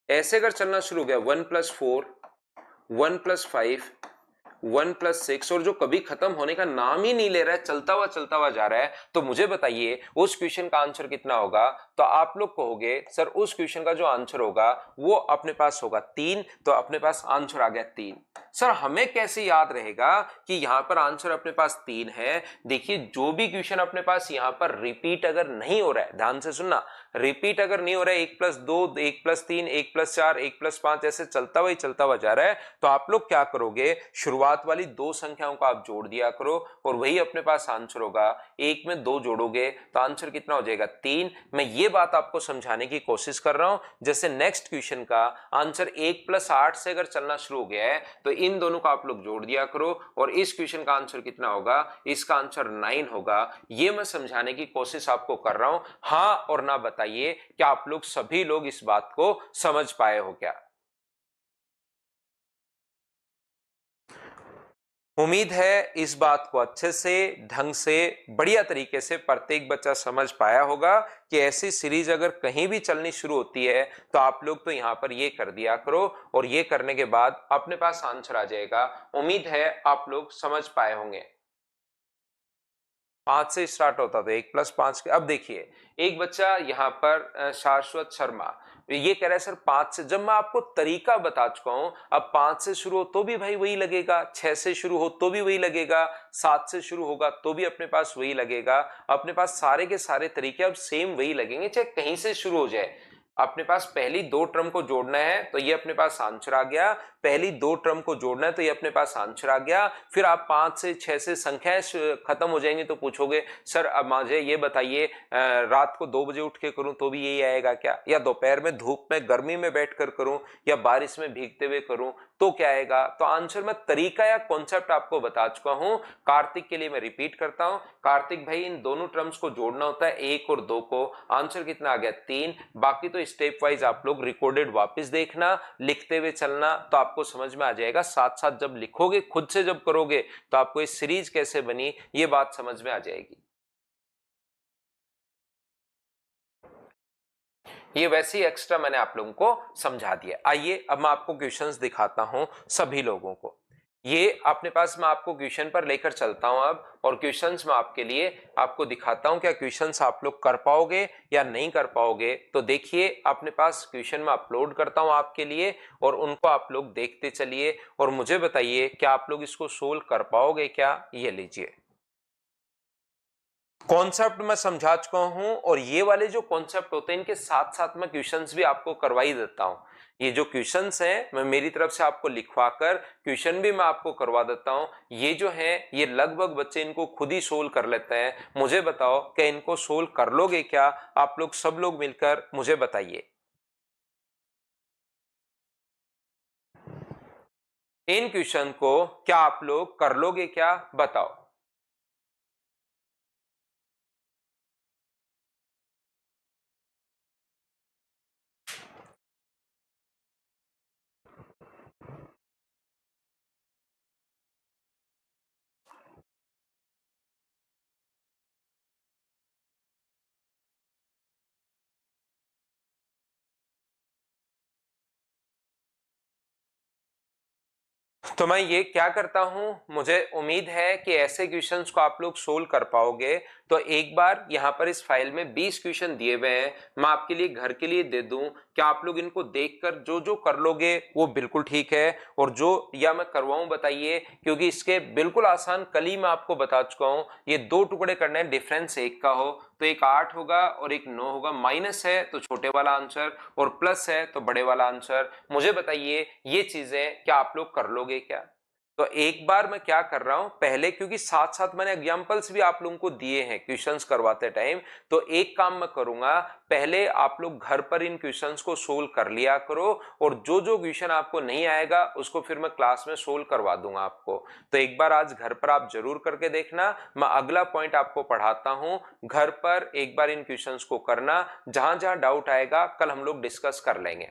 ऐसे अगर चलना शुरू हो गया 1 + 4, 1 + 5, 1 + 6, और जो कभी खत्म होने का नाम ही नहीं ले रहा है, चलता हुआ जा रहा है, तो मुझे बताइए उस क्वेश्चन का आंसर कितना होगा? तो आप लोग कहोगे सर उस क्वेश्चन का जो आंसर होगा वो अपने पास होगा 3, तो अपने पास आंसर आ गया 3। सर हमें कैसे याद रहेगा कि यहां पर आंसर अपने पास 3 है? देखिए जो भी क्वेश्चन अपने पास यहां पर रिपीट अगर नहीं हो रहा है, ध्यान से सुनना, रिपीट अगर नहीं हो रहा है, 1 + 2, 1 + 3, 1 + 4, 1 + 5 ऐसे चलता हुआ जा रहा है, तो आप लोग क्या करोगे, शुरुआत वाली 2 संख्याओं को आप जोड़ दिया करो और वही अपने पास आंसर होगा। 1 में 2 जोड़ोगे तो आंसर कितना हो जाएगा? 3। मैं ये बात आपको समझाने की कोशिश कर रहा हूं। जैसे नेक्स्ट क्वेश्चन का आंसर 1 + 8 से अगर चलना शुरू हो गया है तो इन दोनों को आप लोग जोड़ दिया करो, और इस क्वेश्चन का आंसर कितना होगा? इसका आंसर 9 होगा। ये मैं समझाने की कोशिश आपको कर रहा हूं। हाँ और ना बताइए, क्या आप लोग सभी लोग इस बात को समझ पाए हो क्या? उम्मीद है इस बात को अच्छे से, ढंग से, बढ़िया तरीके से प्रत्येक बच्चा समझ पाया होगा कि ऐसी सीरीज अगर कहीं भी चलनी शुरू होती है तो आप लोग तो यहां पर ये कर दिया करो, और ये करने के बाद अपने पास आंसर आ जाएगा। उम्मीद है आप लोग समझ पाए होंगे। 5 से स्टार्ट होता था, 1 + 5 के। अब देखिए एक बच्चा यहाँ पर शाश्वत शर्मा ये कह रहा है सर 5 से, जब मैं आपको तरीका बता चुका हूं, अब 5 से शुरू हो तो भी भाई वही लगेगा, 6 से शुरू हो तो भी वही लगेगा, 7 से शुरू होगा तो भी अपने पास वही लगेगा। अपने पास सारे के सारे तरीके अब सेम वही लगेंगे, चाहे कहीं से शुरू हो जाए। अपने पास पहली 2 टर्म को जोड़ना है तो ये अपने पास आंसर आ गया, पहली 2 टर्म को जोड़ना है तो ये अपने पास आंसर आ गया। फिर आप 5 से 6 से संख्याएं खत्म हो जाएंगी तो पूछोगे सर अब मुझे ये बताइए रात को 2 बजे उठ के करूं तो भी यही आएगा क्या, या दोपहर में धूप में गर्मी में बैठकर करूं, या बारिश में भीगते हुए करूं तो क्या आएगा? तो आंसर मैं तरीका या कॉन्सेप्ट आपको बता चुका हूं। कार्तिक के लिए मैं रिपीट करता हूं, कार्तिक भाई इन दोनों टर्म्स को जोड़ना होता है 1 और 2 को, आंसर कितना आ गया? 3। बाकी तो स्टेप वाइज आप लोग रिकॉर्डेड वापस देखना, लिखते हुए चलना, तो आपको समझ में आ जाएगा। साथ साथ जब लिखोगे, खुद से जब करोगे तो आपको इस सीरीज कैसे बनी ये बात समझ में आ जाएगी। ये वैसे ही एक्स्ट्रा मैंने आप लोगों को समझा दिया। आइए अब मैं आपको क्वेश्चंस दिखाता हूं सभी लोगों को। ये अपने पास मैं आपको क्वेश्चन पर लेकर चलता हूं अब, और क्वेश्चंस में आपके लिए आपको दिखाता हूं क्या क्वेश्चंस आप लोग कर पाओगे या नहीं कर पाओगे। तो देखिए अपने पास क्वेश्चन में अपलोड करता हूं आपके लिए, और उनको आप लोग देखते चलिए और मुझे बताइए क्या आप लोग इसको सोल्व कर पाओगे क्या। ये लीजिए कॉन्सेप्ट मैं समझा चुका हूं, और ये वाले जो कॉन्सेप्ट होते हैं इनके साथ साथ मैं क्वेश्चंस भी आपको करवा ही देता हूं। ये जो क्वेश्चंस हैं मैं मेरी तरफ से आपको लिखवाकर क्वेश्चन भी मैं आपको करवा देता हूं। ये जो है ये लगभग बच्चे इनको खुद ही सोल्व कर लेते हैं। मुझे बताओ क्या इनको सोल्व कर लोगे क्या? आप लोग सब लोग मिलकर मुझे बताइए इन क्वेश्चन को क्या आप लोग कर लोगे क्या? बताओ। तो मैं ये क्या करता हूं, मुझे उम्मीद है कि ऐसे क्वेश्चंस को आप लोग सोल्व कर पाओगे। तो एक बार यहाँ पर इस फाइल में 20 क्वेश्चन दिए हुए हैं, मैं आपके लिए घर के लिए दे दूं, क्या आप लोग इनको देखकर जो जो कर लोगे वो बिल्कुल ठीक है, और जो या मैं करवाऊं बताइए, क्योंकि इसके बिल्कुल आसान कल ही मैं आपको बता चुका हूं। ये 2 टुकड़े करने हैं, डिफरेंस 1 का हो तो एक 8 होगा और एक 9 होगा, माइनस है तो छोटे वाला आंसर और प्लस है तो बड़े वाला आंसर। मुझे बताइए ये चीजें क्या आप लोग कर लोगे क्या? तो एक बार मैं क्या कर रहा हूं पहले, क्योंकि साथ साथ मैंने एग्जांपल्स भी आप लोगों को दिए हैं क्वेश्चंस करवाते टाइम, तो एक काम मैं करूंगा, पहले आप लोग घर पर इन क्वेश्चंस को सोल्व कर लिया करो, और जो जो क्वेश्चन आपको नहीं आएगा उसको फिर मैं क्लास में सोल्व करवा दूंगा आपको। तो एक बार आज घर पर आप जरूर करके देखना, मैं अगला पॉइंट आपको पढ़ाता हूं, घर पर एक बार इन क्वेश्चंस को करना, जहां जहां डाउट आएगा कल हम लोग डिस्कस कर लेंगे।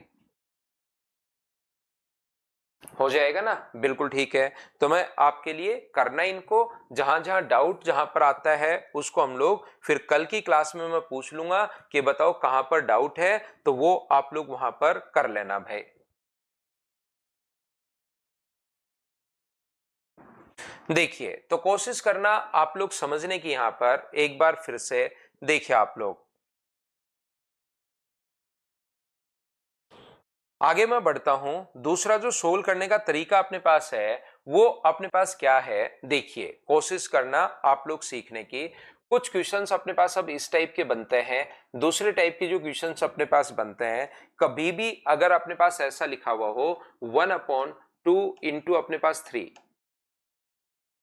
हो जाएगा ना, बिल्कुल ठीक है। तो मैं आपके लिए करना इनको, जहां जहां डाउट जहां पर आता है उसको हम लोग फिर कल की क्लास में मैं पूछ लूंगा कि बताओ कहां पर डाउट है, तो वो आप लोग वहां पर कर लेना भाई। देखिए, तो कोशिश करना आप लोग समझने की, यहां पर एक बार फिर से देखिए आप लोग, आगे मैं बढ़ता हूं। दूसरा जो सोल्व करने का तरीका अपने पास है वो अपने पास क्या है, देखिए कोशिश करना आप लोग सीखने की। कुछ क्वेश्चंस अपने पास अब इस टाइप के बनते हैं, दूसरे टाइप के जो क्वेश्चंस अपने पास बनते हैं, कभी भी अगर अपने पास ऐसा लिखा हुआ हो 1/2 इंटू अपने पास 3,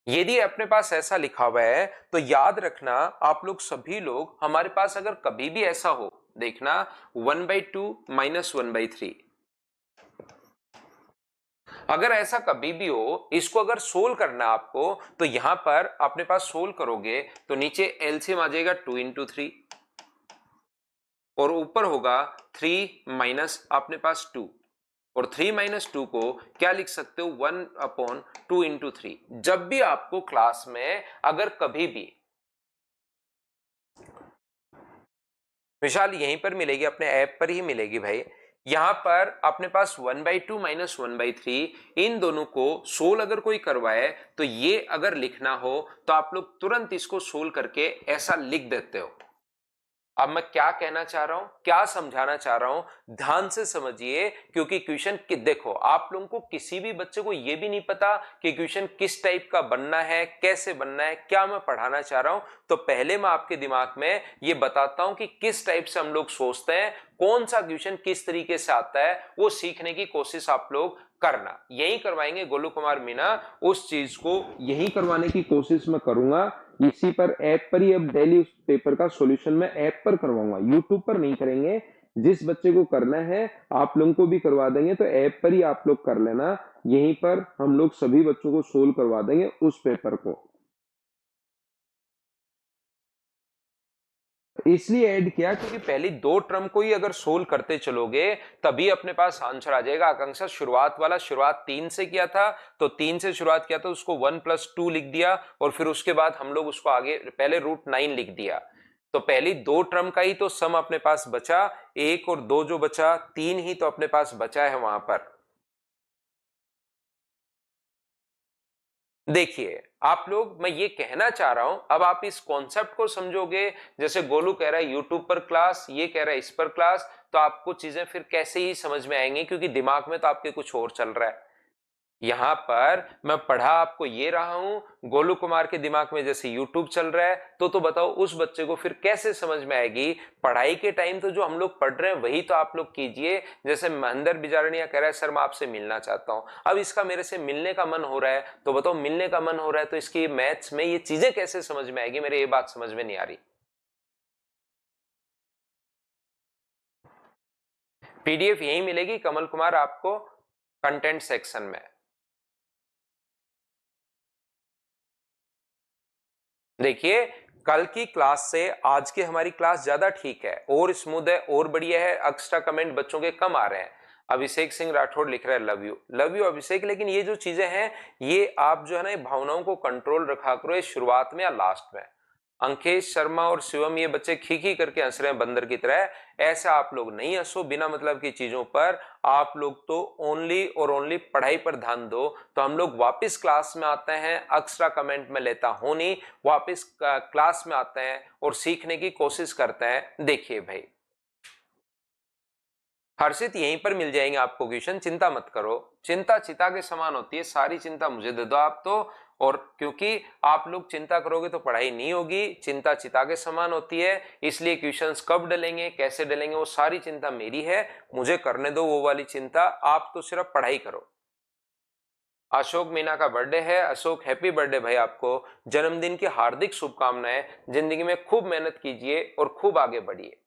यदि अपने पास ऐसा लिखा हुआ है तो याद रखना आप लोग सभी लोग, हमारे पास अगर कभी भी ऐसा हो, देखना 1/2 माइनस 1/3, अगर ऐसा कभी भी हो, इसको अगर सोल्व करना आपको, तो यहां पर अपने पास सोल्व करोगे तो नीचे एलसीएम आ जाएगा 2 into 3, और ऊपर होगा 3 माइनस अपने पास 2, और 3 माइनस 2 को क्या लिख सकते हो, 1/2 into 3। जब भी आपको क्लास में अगर कभी भी, विशाल यहीं पर मिलेगी, अपने ऐप पर ही मिलेगी भाई, यहां पर अपने पास 1/2 माइनस 1/3, इन दोनों को सोल्व अगर कोई करवाए तो ये अगर लिखना हो तो आप लोग तुरंत इसको सोल्व करके ऐसा लिख देते हो। अब मैं क्या कहना चाह रहा हूं, क्या समझाना चाह रहा हूं, ध्यान से समझिए, क्योंकि क्वेश्चन देखो, आप लोगों को किसी भी बच्चे को यह भी नहीं पता कि क्वेश्चन किस टाइप का बनना है, कैसे बनना है, क्या मैं पढ़ाना चाह रहा हूं। तो पहले मैं आपके दिमाग में ये बताता हूं कि किस टाइप से हम लोग सोचते हैं, कौन सा क्वेश्चन किस तरीके से आता है, वो सीखने की कोशिश आप लोग करना। यही करवाएंगे गोलू कुमार मीना, उस चीज को यही करवाने की कोशिश मैं करूंगा। इसी पर ऐप पर ही अब डेली उस पेपर का सॉल्यूशन मैं ऐप पर करवाऊंगा, यूट्यूब पर नहीं करेंगे। जिस बच्चे को करना है आप लोगों को भी करवा देंगे, तो ऐप पर ही आप लोग कर लेना, यहीं पर हम लोग सभी बच्चों को सोल्व करवा देंगे उस पेपर को। इसलिए ऐड किया क्योंकि पहली 2 टर्म को ही अगर सोल्व करते चलोगे तभी अपने पास आंसर आ जाएगा। आकांक्षा शुरुआत वाला, शुरुआत 3 से किया था, तो 3 से शुरुआत किया तो उसको 1+2 लिख दिया, और फिर उसके बाद हम लोग उसको आगे पहले √9 लिख दिया। तो पहली 2 टर्म का ही तो सम अपने पास बचा, 1 और 2 जो बचा, 3 ही तो अपने पास बचा है वहां पर। देखिए आप लोग, मैं ये कहना चाह रहा हूं, अब आप इस कॉन्सेप्ट को समझोगे, जैसे गोलू कह रहा है यूट्यूब पर क्लास, ये कह रहा है इस पर क्लास, तो आपको चीजें फिर कैसे ही समझ में आएंगी, क्योंकि दिमाग में तो आपके कुछ और चल रहा है। यहां पर मैं पढ़ा आपको ये रहा हूं, गोलू कुमार के दिमाग में जैसे यूट्यूब चल रहा है, तो बताओ उस बच्चे को फिर कैसे समझ में आएगी। पढ़ाई के टाइम तो जो हम लोग पढ़ रहे हैं वही तो आप लोग कीजिए। जैसे महेंद्र बिजारनिया कह रहा है सर मैं आपसे मिलना चाहता हूं, अब इसका मेरे से मिलने का मन हो रहा है, तो बताओ मिलने का मन हो रहा है तो इसकी मैथ्स में ये चीजें कैसे समझ में आएगी, मेरे ये बात समझ में नहीं आ रही। पीडीएफ यही मिलेगी कमल कुमार आपको, कंटेंट सेक्शन में। देखिए कल की क्लास से आज की हमारी क्लास ज्यादा ठीक है, और स्मूथ है, और बढ़िया है। एक्स्ट्रा कमेंट बच्चों के कम आ रहे हैं। अभिषेक सिंह राठौड़ लिख रहा है लव यू, लव यू अभिषेक। लेकिन ये जो चीजें हैं, ये आप जो है ना, भावनाओं को कंट्रोल रखा करो, ये शुरुआत में या लास्ट में। अंकेश शर्मा और शिवम ये बच्चे खी करके हंस रहे हैं बंदर की तरह, ऐसा आप लोग नहीं हंसो बिना मतलब की चीजों पर। आप लोग तो ओनली और ओनली पढ़ाई पर ध्यान दो। तो हम लोग वापस क्लास में आते हैं, एक्स्ट्रा कमेंट में लेता हूं नहीं, वापस क्लास में आते हैं और सीखने की कोशिश करते हैं। देखिए भाई हर्षित यहीं पर मिल जाएंगे आपको क्वेश्चन, चिंता मत करो। चिंता चिता के समान होती है, सारी चिंता मुझे दे दो आप तो। और क्योंकि आप लोग चिंता करोगे तो पढ़ाई नहीं होगी, चिंता चिता के समान होती है, इसलिए क्वेश्चंस कब डलेंगे कैसे डलेंगे वो सारी चिंता मेरी है, मुझे करने दो वो वाली चिंता, आप तो सिर्फ पढ़ाई करो। अशोक मीना का बर्थडे है। अशोक हैप्पी बर्थडे भाई, आपको जन्मदिन की हार्दिक शुभकामनाएं। जिंदगी में खूब मेहनत कीजिए और खूब आगे बढ़िए।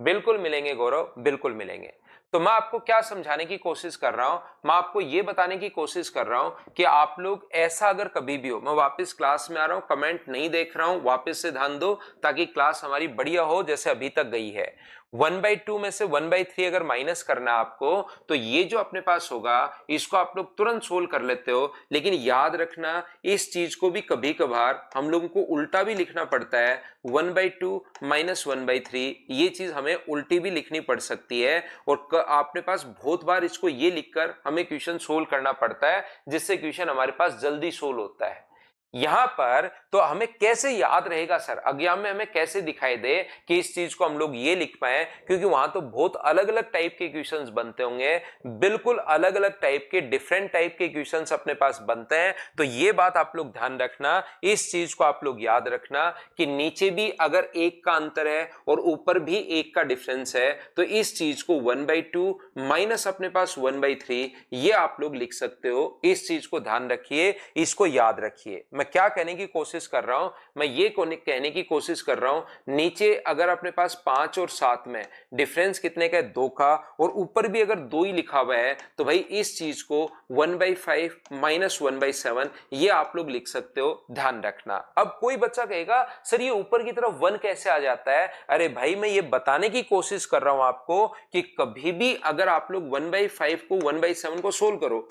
बिल्कुल मिलेंगे गौरव, बिल्कुल मिलेंगे। तो मैं आपको क्या समझाने की कोशिश कर रहा हूं, मैं आपको ये बताने की कोशिश कर रहा हूं कि आप लोग ऐसा अगर कभी भी हो, मैं वापस क्लास में आ रहा हूं, कमेंट नहीं देख रहा हूं, वापस से ध्यान दो ताकि क्लास हमारी बढ़िया हो जैसे अभी तक गई है। 1/2 में से 1/3 अगर माइनस करना है आपको, तो ये जो अपने पास होगा इसको आप लोग तुरंत सोल्व कर लेते हो, लेकिन याद रखना इस चीज को भी कभी कभार हम लोगों को उल्टा भी लिखना पड़ता है। 1/2 माइनस 1/3 ये चीज हमें उल्टी भी लिखनी पड़ सकती है, और आपने पास बहुत बार इसको ये लिखकर हमें क्वेश्चन सोल्व करना पड़ता है, जिससे क्वेश्चन हमारे पास जल्दी सोल्व होता है। यहां पर तो हमें कैसे याद रहेगा सर, एग्जाम में हमें कैसे दिखाई दे कि इस चीज को हम लोग ये लिख पाए, क्योंकि वहां तो बहुत अलग अलग टाइप के क्वेश्चंस बनते होंगे, बिल्कुल अलग अलग टाइप के डिफरेंट टाइप के क्वेश्चंस अपने पास बनते हैं। तो ये बात आप लोग ध्यान रखना, इस चीज को आप लोग याद रखना कि नीचे भी अगर एक का अंतर है और ऊपर भी एक का डिफरेंस है, तो इस चीज को 1/2 माइनस अपने पास 1/3 ये आप लोग लिख सकते हो। इस चीज को ध्यान रखिए, इसको याद रखिए। मैं क्या कहने की कोशिश कर रहा हूं, मैं ये कहने की कोशिश कर रहा हूं नीचे अगर अपने पास 5 और 7 में डिफरेंस कितने का है, 2 का, और ऊपर भी अगर 2 ही लिखा हुआ है, तो भाई इस चीज को 1/5 माइनस 1/7 ये आप लोग लिख सकते हो, ध्यान रखना। अब कोई बच्चा कहेगा सर ये ऊपर की तरफ 1 कैसे आ जाता है? अरे भाई मैं ये बताने की कोशिश कर रहा हूं आपको कि कभी भी अगर आप लोग 1/5 को 1/7 को सोल्व करो,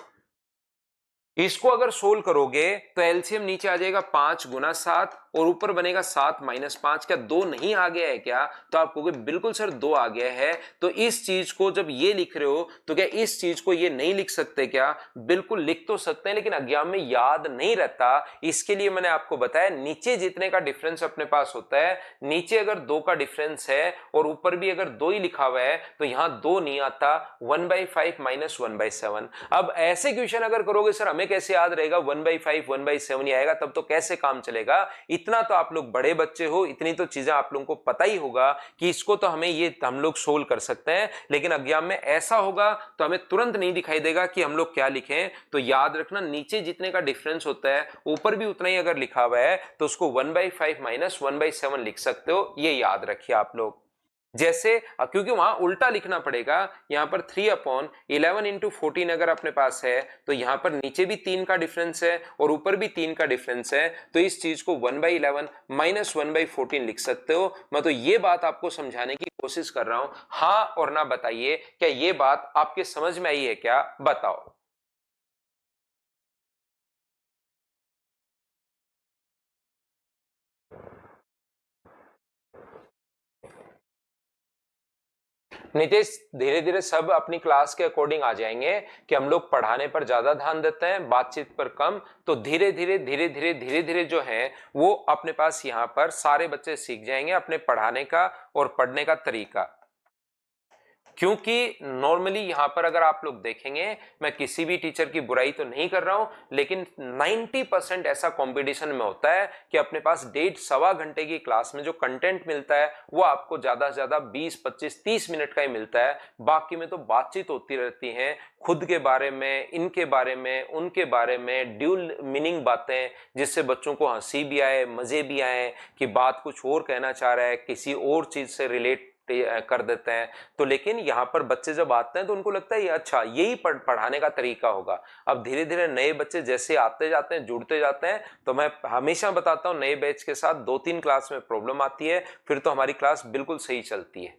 इसको अगर सोल्व करोगे तो एलसीएम नीचे आ जाएगा 5 गुना 7 और ऊपर बनेगा 7 माइनस 5। क्या 2 नहीं आ गया है क्या? तो आप कहोगे बिल्कुल सर 2 आ गया है। तो इस चीज को जब ये लिख रहे हो तो क्या इस चीज को ये नहीं लिख सकते क्या? बिल्कुल लिख तो सकते हैं, लेकिन एग्जाम में याद नहीं रहता। इसके लिए मैंने आपको बताया नीचे जितने का डिफरेंस अपने पास होता है, नीचे अगर 2 का डिफरेंस है और ऊपर भी अगर 2 ही लिखा हुआ है, तो यहां 2 नहीं आता, 1/5 माइनस 1/7। अब ऐसे क्वेश्चन अगर करोगे सर हमें कैसे याद रहेगा 1/5 1/7 ही आएगा, तब तो कैसे काम चलेगा? इतना तो आप लोग बड़े बच्चे हो, इतनी तो चीजें आप लोगों को पता ही होगा कि इसको तो हमें ये हम लोग सोल्व कर सकते हैं, लेकिन एग्जाम में ऐसा होगा तो हमें तुरंत नहीं दिखाई देगा कि हम लोग क्या लिखें। तो याद रखना नीचे जितने का डिफरेंस होता है ऊपर भी उतना ही अगर लिखा हुआ है, तो उसको 1/5 माइनस 1/7 लिख सकते हो, ये याद रखिए आप लोग। जैसे क्योंकि वहां उल्टा लिखना पड़ेगा, यहां पर 3/11 इंटू 14 अगर अपने पास है, तो यहां पर नीचे भी 3 का डिफरेंस है और ऊपर भी 3 का डिफरेंस है, तो इस चीज को 1/11 माइनस 1/14 लिख सकते हो। मैं तो ये बात आपको समझाने की कोशिश कर रहा हूं, हाँ और ना बताइए, क्या ये बात आपके समझ में आई है क्या? बताओ। नितेश धीरे धीरे सब अपनी क्लास के अकॉर्डिंग आ जाएंगे कि हम लोग पढ़ाने पर ज्यादा ध्यान देते हैं, बातचीत पर कम। तो धीरे धीरे धीरे धीरे धीरे धीरे जो है वो अपने पास यहाँ पर सारे बच्चे सीख जाएंगे अपने पढ़ाने का और पढ़ने का तरीका। क्योंकि नॉर्मली यहां पर अगर आप लोग देखेंगे, मैं किसी भी टीचर की बुराई तो नहीं कर रहा हूं, लेकिन 90% ऐसा कंपटीशन में होता है कि अपने पास 1.5-1.25 घंटे की क्लास में जो कंटेंट मिलता है वो आपको ज्यादा से ज्यादा 20-25-30 मिनट का ही मिलता है। बाकी में तो बातचीत होती रहती है खुद के बारे में, इनके बारे में, उनके बारे में, ड्यूल मीनिंग बातें, जिससे बच्चों को हंसी भी आए, मजे भी आए कि बात कुछ और कहना चाह रहा है, किसी और चीज से रिलेट कर देते हैं। तो लेकिन यहाँ पर बच्चे जब आते हैं तो उनको लगता है ये अच्छा यही पढ़ाने का तरीका होगा। अब धीरे धीरे नए बच्चे जैसे आते जाते हैं, जुड़ते जाते हैं, तो मैं हमेशा बताता हूँ नए बैच के साथ 2-3 क्लास में प्रॉब्लम आती है, फिर तो हमारी क्लास बिल्कुल सही चलती है।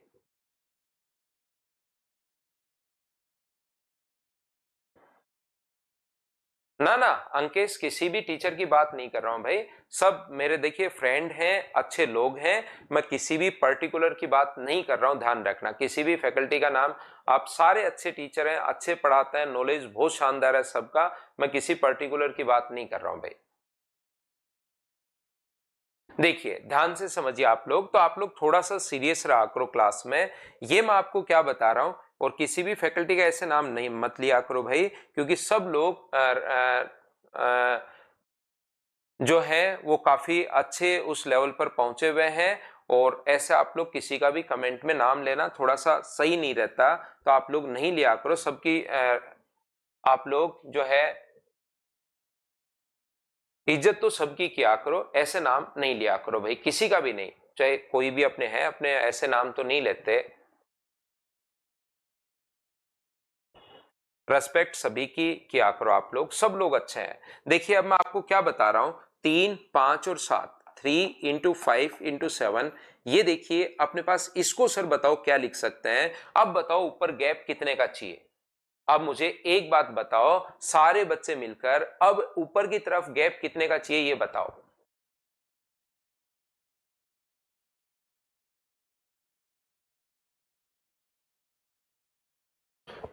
ना ना अंकेश, किसी भी टीचर की बात नहीं कर रहा हूं भाई, सब मेरे देखिए फ्रेंड हैं, अच्छे लोग हैं। मैं किसी भी पर्टिकुलर की बात नहीं कर रहा हूं, ध्यान रखना, किसी भी फैकल्टी का नाम, आप सारे अच्छे टीचर हैं, अच्छे पढ़ाते हैं, नॉलेज बहुत शानदार है सबका। मैं किसी पर्टिकुलर की बात नहीं कर रहा हूं भाई। देखिए ध्यान से समझिए आप लोग, तो आप लोग थोड़ा सा सीरियस रहा करो क्लास में। ये मैं आपको क्या बता रहा हूं, और किसी भी फैकल्टी का ऐसे नाम नहीं मत लिया करो भाई, क्योंकि सब लोग जो है वो काफी अच्छे उस लेवल पर पहुंचे हुए हैं। और ऐसे आप लोग किसी का भी कमेंट में नाम लेना थोड़ा सा सही नहीं रहता, तो आप लोग नहीं लिया करो सबकी। आप लोग जो है इज्जत तो सबकी किया करो, ऐसे नाम नहीं लिया करो भाई, किसी का भी नहीं, चाहे कोई भी अपने है, अपने ऐसे नाम तो नहीं लेते। रेस्पेक्ट सभी की किया करो आप लोग, सब लोग अच्छे हैं। देखिए अब मैं आपको क्या बता रहा हूं, 3, 5 और 7, 3 × 5 × 7, ये देखिए अपने पास, इसको सर बताओ क्या लिख सकते हैं। अब बताओ ऊपर गैप कितने का चाहिए। अब मुझे एक बात बताओ, सारे बच्चे मिलकर, अब ऊपर की तरफ गैप कितने का चाहिए ये बताओ।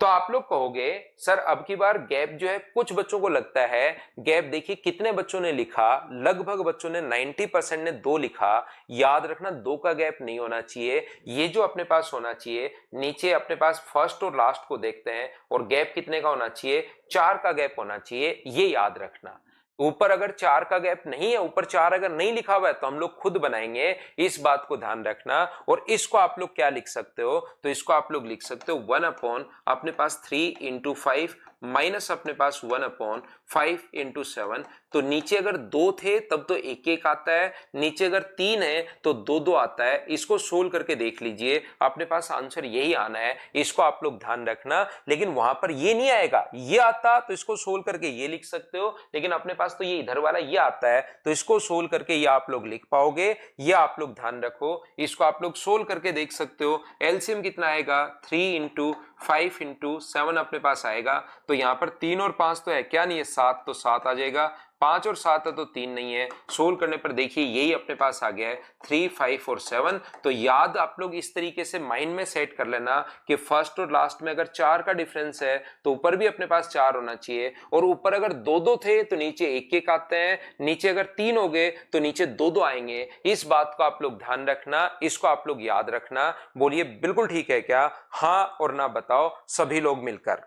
तो आप लोग कहोगे सर अब की बार गैप जो है, कुछ बच्चों को लगता है गैप, देखिए कितने बच्चों ने लिखा, लगभग बच्चों ने 90% ने 2 लिखा। याद रखना 2 का गैप नहीं होना चाहिए, ये जो अपने पास होना चाहिए, नीचे अपने पास फर्स्ट और लास्ट को देखते हैं, और गैप कितने का होना चाहिए, 4 का गैप होना चाहिए, ये याद रखना। ऊपर अगर 4 का गैप नहीं है, ऊपर 4 अगर नहीं लिखा हुआ है, तो हम लोग खुद बनाएंगे, इस बात को ध्यान रखना। और इसको आप लोग क्या लिख सकते हो, तो इसको आप लोग लिख सकते हो 1 अपने पास 3 × 5 माइनस अपने पास 1/5 × 7। तो नीचे अगर 2 थे तब तो 1 1 आता है, नीचे अगर 3 है तो 2 2 आता है। इसको सोल्व करके देख लीजिए, अपने पास आंसर यही आना है, इसको आप लोग ध्यान रखना। लेकिन वहां पर ये नहीं आएगा, ये आता तो इसको सोल्व करके ये लिख सकते हो, लेकिन अपने पास तो ये इधर वाला ये आता है, तो इसको सोल्व करके ये आप लोग लिख पाओगे, ये आप लोग ध्यान रखो। इसको आप लोग सोल्व करके देख सकते हो, एलसीएम कितना आएगा, 3 × 5 × 7 अपने पास आएगा। तो यहां पर 3 और 5 तो है क्या, नहीं है 7, तो 7 आ जाएगा। 5 और 7 है तो 3 नहीं है, सोल्व करने पर देखिए यही अपने पास आ गया है 3, 5 और 7। तो याद आप लोग इस तरीके से माइंड में सेट कर लेना कि फर्स्ट और लास्ट में अगर 4 का डिफरेंस है तो ऊपर भी अपने पास 4 होना चाहिए, और ऊपर अगर 2 2 थे तो नीचे 1 1 आते हैं, नीचे अगर 3 हो गए तो नीचे 2 2 आएंगे। इस बात को आप लोग ध्यान रखना, इसको आप लोग याद रखना। बोलिए बिल्कुल ठीक है क्या, हाँ और ना बताओ सभी लोग मिलकर।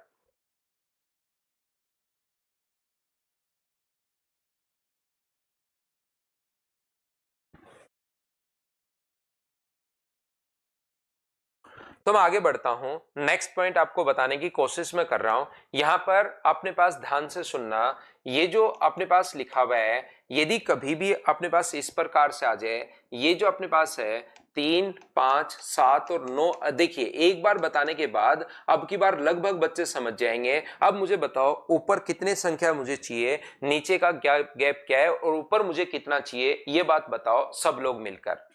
तो मैं आगे बढ़ता हूं, नेक्स्ट पॉइंट आपको बताने की कोशिश मैं कर रहा हूं। यहां पर अपने पास ध्यान से सुनना, ये जो अपने पास लिखा हुआ है, यदि कभी भी अपने पास इस प्रकार से आ जाए, ये जो अपने पास है 3, 5, 7 और 9, देखिए एक बार बताने के बाद अब की बार लगभग बच्चे समझ जाएंगे। अब मुझे बताओ ऊपर कितने संख्या मुझे चाहिए, नीचे का गैप गैप क्या है, और ऊपर मुझे कितना चाहिए, ये बात बताओ सब लोग मिलकर।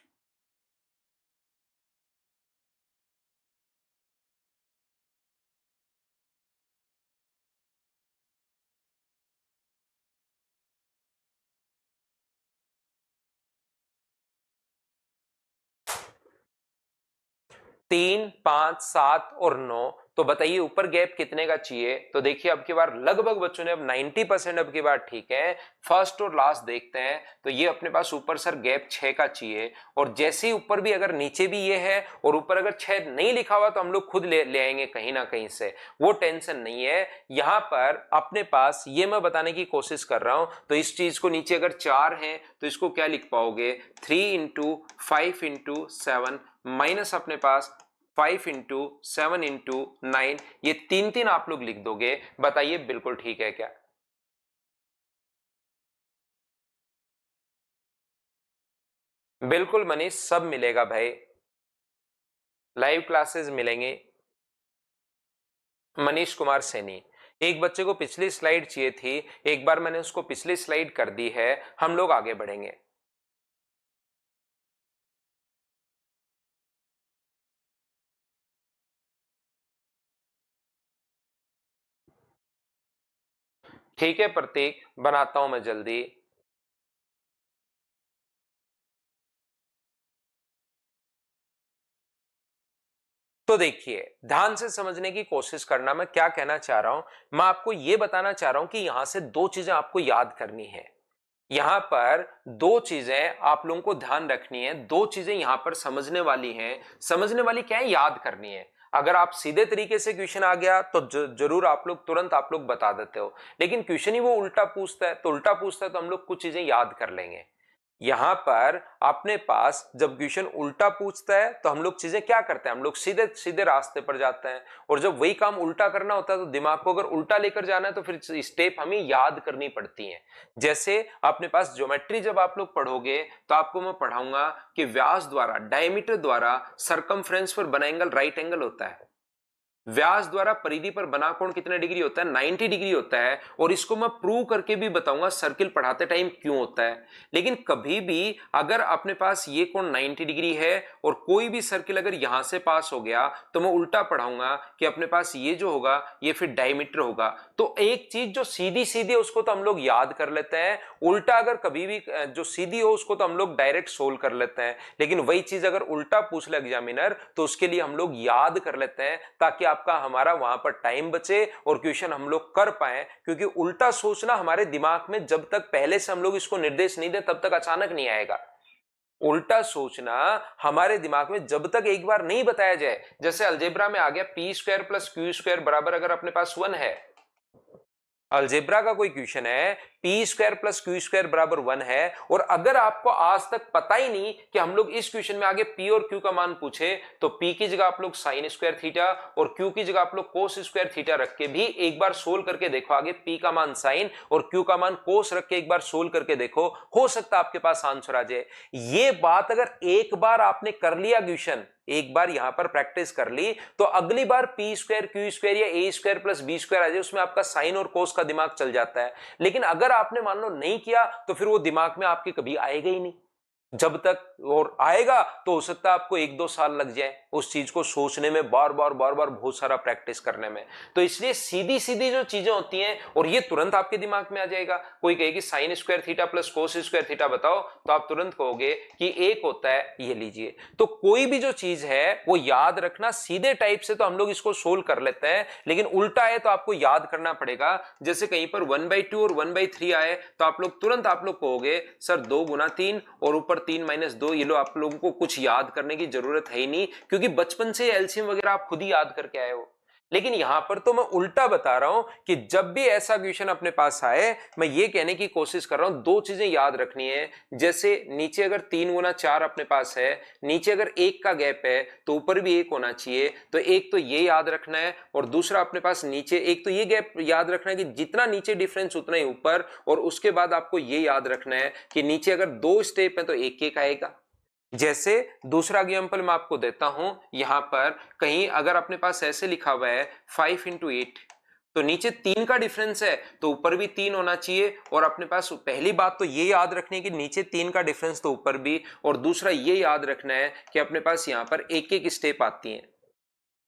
तीन, 5, 7 और 9, तो बताइए ऊपर गैप कितने का चाहिए। तो देखिए अब की बार लगभग बच्चों ने, अब 90% अब की बार ठीक है। फर्स्ट और लास्ट देखते हैं, तो ये अपने पास ऊपर सर गैप 6 का चाहिए, और जैसे ही ऊपर भी अगर नीचे भी ये है, और ऊपर अगर 6 नहीं लिखा हुआ तो हम लोग खुद ले आएंगे कहीं ना कहीं से, वो टेंशन नहीं है। यहां पर अपने पास ये मैं बताने की कोशिश कर रहा हूं, तो इस चीज को नीचे अगर 4 है तो इसको क्या लिख पाओगे, 3 × 5 × 7 माइनस अपने पास 5 × 7 × 9, ये 3 3 आप लोग लिख दोगे। बताइए बिल्कुल ठीक है क्या। बिल्कुल मनीष, सब मिलेगा भाई, लाइव क्लासेस मिलेंगे। मनीष कुमार सैनी। एक बच्चे को पिछली स्लाइड चाहिए थी, एक बार मैंने उसको पिछली स्लाइड कर दी है, हम लोग आगे बढ़ेंगे। ठीक है प्रतीक, बनाता हूं मैं जल्दी। तो देखिए, ध्यान से समझने की कोशिश करना, मैं क्या कहना चाह रहा हूं। मैं आपको यह बताना चाह रहा हूं कि यहां से दो चीजें आपको याद करनी है। यहां पर दो चीजें आप लोगों को ध्यान रखनी है, दो चीजें यहां पर समझने वाली हैं। समझने वाली क्या है, याद करनी है। अगर आप सीधे तरीके से क्वेश्चन आ गया तो जरूर आप लोग तुरंत आप लोग बता देते हो, लेकिन क्वेश्चन ही वो उल्टा पूछता है, तो उल्टा पूछता है तो हम लोग कुछ चीजें याद कर लेंगे। यहां पर अपने पास जब क्वेश्चन उल्टा पूछता है तो हम लोग चीजें क्या करते हैं, हम लोग सीधे सीधे रास्ते पर जाते हैं। और जब वही काम उल्टा करना होता है तो दिमाग को अगर उल्टा लेकर जाना है तो फिर स्टेप हमें याद करनी पड़ती हैं। जैसे अपने पास ज्योमेट्री जब आप लोग पढ़ोगे तो आपको मैं पढ़ाऊंगा कि व्यास द्वारा, डायमीटर द्वारा सरकमफ्रेंस पर बना एंगल राइट एंगल होता है। व्यास द्वारा परिधि पर बना कोण कितने डिग्री होता है, 90 डिग्री होता है। और इसको मैं प्रूव करके भी बताऊंगा सर्किल पढ़ाते टाइम क्यों होता है। लेकिन कभी भी अगर अपने पास ये कोण 90 डिग्री है और कोई भी सर्किल अगर यहां से पास हो गया तो मैं उल्टा पढ़ाऊंगा कि अपने पास ये जो होगा ये फिर डायमीटर होगा। तो एक चीज जो सीधी सीधी है उसको तो हम लोग याद कर लेते हैं, उल्टा अगर कभी भी जो सीधी हो उसको तो हम लोग डायरेक्ट सोल्व कर लेते हैं। लेकिन वही चीज अगर उल्टा पूछ ले एग्जामिनर तो उसके लिए हम लोग याद कर लेते हैं, ताकि आपका हमारा वहां पर टाइम बचे और क्वेश्चन हम लोग कर पाए। क्योंकि उल्टा सोचना हमारे दिमाग में जब तक पहले से हम लोग इसको निर्देश नहीं दे तब तक अचानक नहीं आएगा। उल्टा सोचना हमारे दिमाग में जब तक एक बार नहीं बताया जाए, जैसे अलजेब्रा में आ गया P square plus Q square बराबर अगर अपने पास 1 है, अलजेब्रा का कोई क्वेश्चन है, P square plus Q square बराबर 1 है, और अगर आपको आज तक पता ही नहीं कि हम लोग इस क्वेश्चन में आगे पी और क्यू का मान पूछे, तो पी की जगह आप लोग साइन स्क्वायर थीटा और क्यू की जगह आप लोग कोस स्क्वायर थीटा रख के भी एक बार सोल्व करके देखो। आगे पी का मान साइन और क्यू का मान कोस रख के एक बार सोल्व करके देखो, हो सकता है आपके पास आंसर आ जाए। ये बात अगर एक बार आपने कर लिया क्वेश्चन, एक बार यहां पर प्रैक्टिस कर ली, तो अगली बार पी स्क्वायर क्यू स्क्वायर या ए स्क्वायर प्लस बी स्क्वायर आ जाए, उसमें आपका साइन और कोस का दिमाग चल जाता है। लेकिन अगर आपने मान लो नहीं किया तो फिर वो दिमाग में आपके कभी आएगा ही नहीं। जब तक और आएगा तो हो सकता है आपको 1-2 साल लग जाए उस चीज को सोचने में, बार बार बहुत सारा प्रैक्टिस करने में। तो इसलिए सीधी सीधी जो चीजें होती हैं और ये तुरंत आपके दिमाग में आ जाएगा। कोई कहे कि sine square theta plus cos square theta बताओ, तो आप तुरंत कहोगे कि एक होता है, ये लीजिए। तो कोई भी जो चीज है वो याद रखना, सीधे टाइप से तो हम लोग इसको सोल्व कर लेते हैं, लेकिन उल्टा है तो आपको याद करना पड़ेगा। जैसे कहीं पर 1/2 और 1/3 आए तो आप लोग तुरंत आप लोग कहोगे सर 2 गुना 3 और ऊपर 3-2, ये लो। आप लोगों को कुछ याद करने की जरूरत है ही नहीं, क्योंकि बचपन से एलसीएम वगैरह आप खुद ही याद करके आए हो। लेकिन यहां पर तो मैं उल्टा बता रहा हूं कि जब भी ऐसा क्वेश्चन अपने पास आए, मैं ये कहने की कोशिश कर रहा हूं दो चीजें याद रखनी है। जैसे नीचे अगर 3 गुना 4 अपने पास है, नीचे अगर 1 का गैप है तो ऊपर भी 1 होना चाहिए। तो एक तो ये याद रखना है, और दूसरा अपने पास नीचे एक तो ये गैप याद रखना है कि जितना नीचे डिफरेंस उतना ही ऊपर। और उसके बाद आपको ये याद रखना है कि नीचे अगर 2 स्टेप है तो 1-1 आएगा। जैसे दूसरा एग्जांपल मैं आपको देता हूं, यहां पर कहीं अगर अपने पास ऐसे लिखा हुआ है 5 × 8, तो नीचे 3 का डिफरेंस है तो ऊपर भी 3 होना चाहिए। और अपने पास पहली बात तो ये याद रखनी है कि नीचे 3 का डिफरेंस तो ऊपर भी, और दूसरा ये याद रखना है कि अपने पास यहां पर एक एक स्टेप आती है।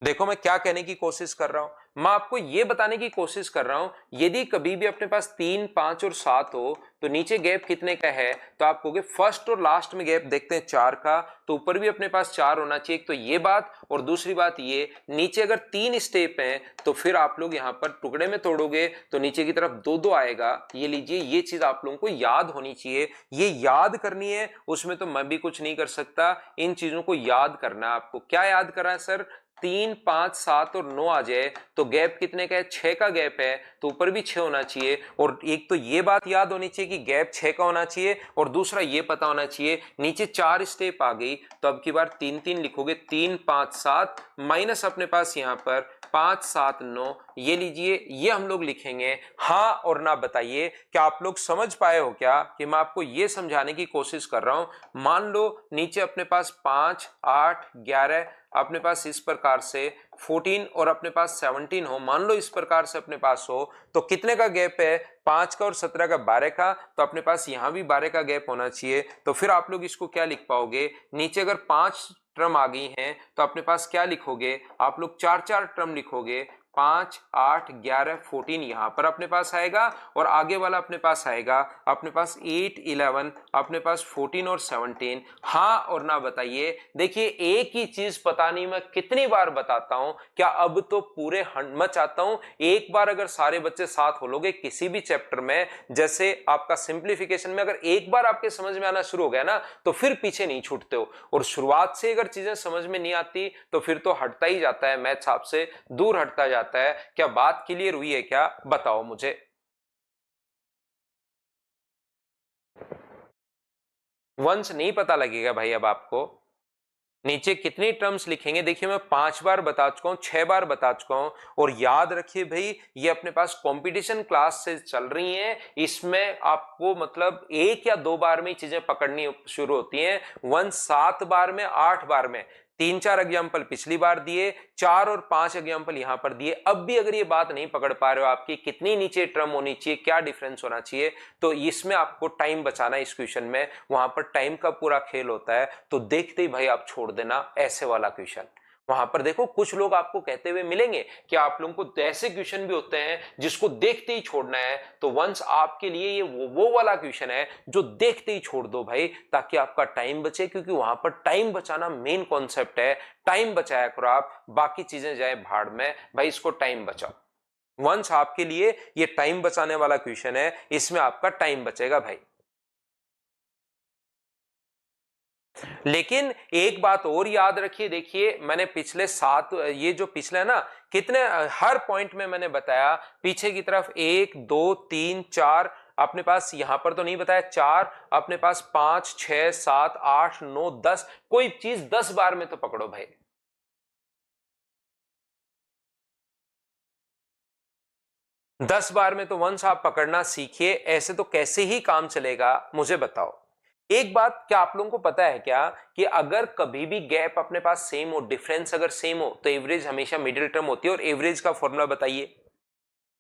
देखो मैं क्या कहने की कोशिश कर रहा हूं, मैं आपको यह बताने की कोशिश कर रहा हूं, यदि कभी भी अपने पास 3, 5 और 7 हो तो नीचे गैप कितने का है, तो आप कहोगे फर्स्ट और लास्ट में गैप देखते हैं 4 का, तो ऊपर भी अपने पास 4 होना चाहिए। एक तो ये बात, और दूसरी बात ये, नीचे अगर 3 स्टेप हैं तो फिर आप लोग यहां पर टुकड़े में तोड़ोगे तो नीचे की तरफ 2-2 आएगा। ये लीजिए, ये चीज आप लोगों को याद होनी चाहिए, ये याद करनी है। उसमें तो मैं भी कुछ नहीं कर सकता, इन चीजों को याद करना है आपको। क्या याद करना है सर, 3, 5, 7 और 9 आ जाए तो गैप कितने का है, 6 का गैप है, तो ऊपर भी 6 होना चाहिए। और एक तो ये बात याद होनी चाहिए कि गैप 6 का होना चाहिए, और दूसरा ये पता होना चाहिए नीचे 4 स्टेप आ गई तो अब की बार 3-3 लिखोगे, 3, 5, 7 माइनस अपने पास यहां पर 5, 7, 9, ये लीजिए, ये हम लोग लिखेंगे। हाँ और ना बताइए, क्या आप लोग समझ पाए हो क्या कि मैं आपको ये समझाने की कोशिश कर रहा हूं। मान लो नीचे अपने पास 5, 8, 11, अपने पास इस प्रकार से 14 और अपने पास 17 हो, मान लो इस प्रकार से अपने पास हो, तो कितने का गैप है, 5 का और 17 का 12 का, तो अपने पास यहां भी 12 का गैप होना चाहिए। तो फिर आप लोग इसको क्या लिख पाओगे, नीचे अगर 5 टर्म आ गई हैं तो अपने पास क्या लिखोगे, आप लोग 4-4 टर्म लिखोगे। 5, 8, 11, 14 यहां पर अपने पास आएगा और आगे वाला अपने पास आएगा अपने पास 8, 11, अपने पास 14 और 17। हाँ और ना बताइए। देखिए एक ही चीज पता नहीं मैं कितनी बार बताता हूं, क्या अब तो पूरे मैं चाहता हूं एक बार अगर सारे बच्चे साथ हो लोगे किसी भी चैप्टर में, जैसे आपका सिंप्लीफिकेशन में, अगर एक बार आपके समझ में आना शुरू हो गया ना तो फिर पीछे नहीं छूटते हो। और शुरुआत से अगर चीजें समझ में नहीं आती तो फिर तो हटता ही जाता है, मैथ्स आपसे दूर हटता जाता है। क्या बात क्लियर हुई है क्या, बताओ मुझे। वंश नहीं पता लगेगा भाई अब आपको। नीचे कितनी टर्म्स लिखेंगे, देखिए मैं 5 बार बता चुका हूं, 6 बार बता चुका हूं। और याद रखिए भाई ये अपने पास कंपटीशन क्लास से चल रही हैं, इसमें आपको मतलब 1 या 2 बार में ही चीजें पकड़नी शुरू होती हैं। वंश 7 बार में, 8 बार में, 3-4 एग्जाम्पल पिछली बार दिए, 4 और 5 एग्जाम्पल यहां पर दिए। अब भी अगर ये बात नहीं पकड़ पा रहे हो आपकी कितनी नीचे टर्म होनी चाहिए, क्या डिफरेंस होना चाहिए, तो इसमें आपको टाइम बचाना है। इस क्वेश्चन में वहां पर टाइम का पूरा खेल होता है, तो देखते ही भाई आप छोड़ देना ऐसे वाला क्वेश्चन। वहां पर देखो कुछ लोग आपको कहते हुए मिलेंगे कि आप लोगों को ऐसे क्वेश्चन भी होते हैं जिसको देखते ही छोड़ना है, तो वंस आपके लिए ये वो वाला क्वेश्चन है जो देखते ही छोड़ दो भाई, ताकि आपका टाइम बचे, क्योंकि वहां पर टाइम बचाना मेन कॉन्सेप्ट है। टाइम बचाया करो आप, बाकी चीजें जाए भाड़ में, भाई इसको टाइम बचाओ। वंस आपके लिए ये टाइम बचाने वाला क्वेश्चन है, इसमें आपका टाइम बचेगा भाई। लेकिन एक बात और याद रखिए, देखिए मैंने पिछले 7, ये जो पिछले ना कितने हर पॉइंट में मैंने बताया पीछे की तरफ 1, 2, 3, 4, अपने पास यहां पर तो नहीं बताया 4, अपने पास 5, 6, 7, 8, 9, 10, कोई चीज 10 बार में तो पकड़ो भाई। 10 बार में तो वंस आप पकड़ना सीखिए, ऐसे तो कैसे ही काम चलेगा मुझे बताओ। एक बात क्या आप लोगों को पता है क्या कि अगर कभी भी गैप अपने पास सेम हो, डिफरेंस अगर सेम हो, तो एवरेज हमेशा मिडिल टर्म होती है। और एवरेज का फॉर्मूला बताइए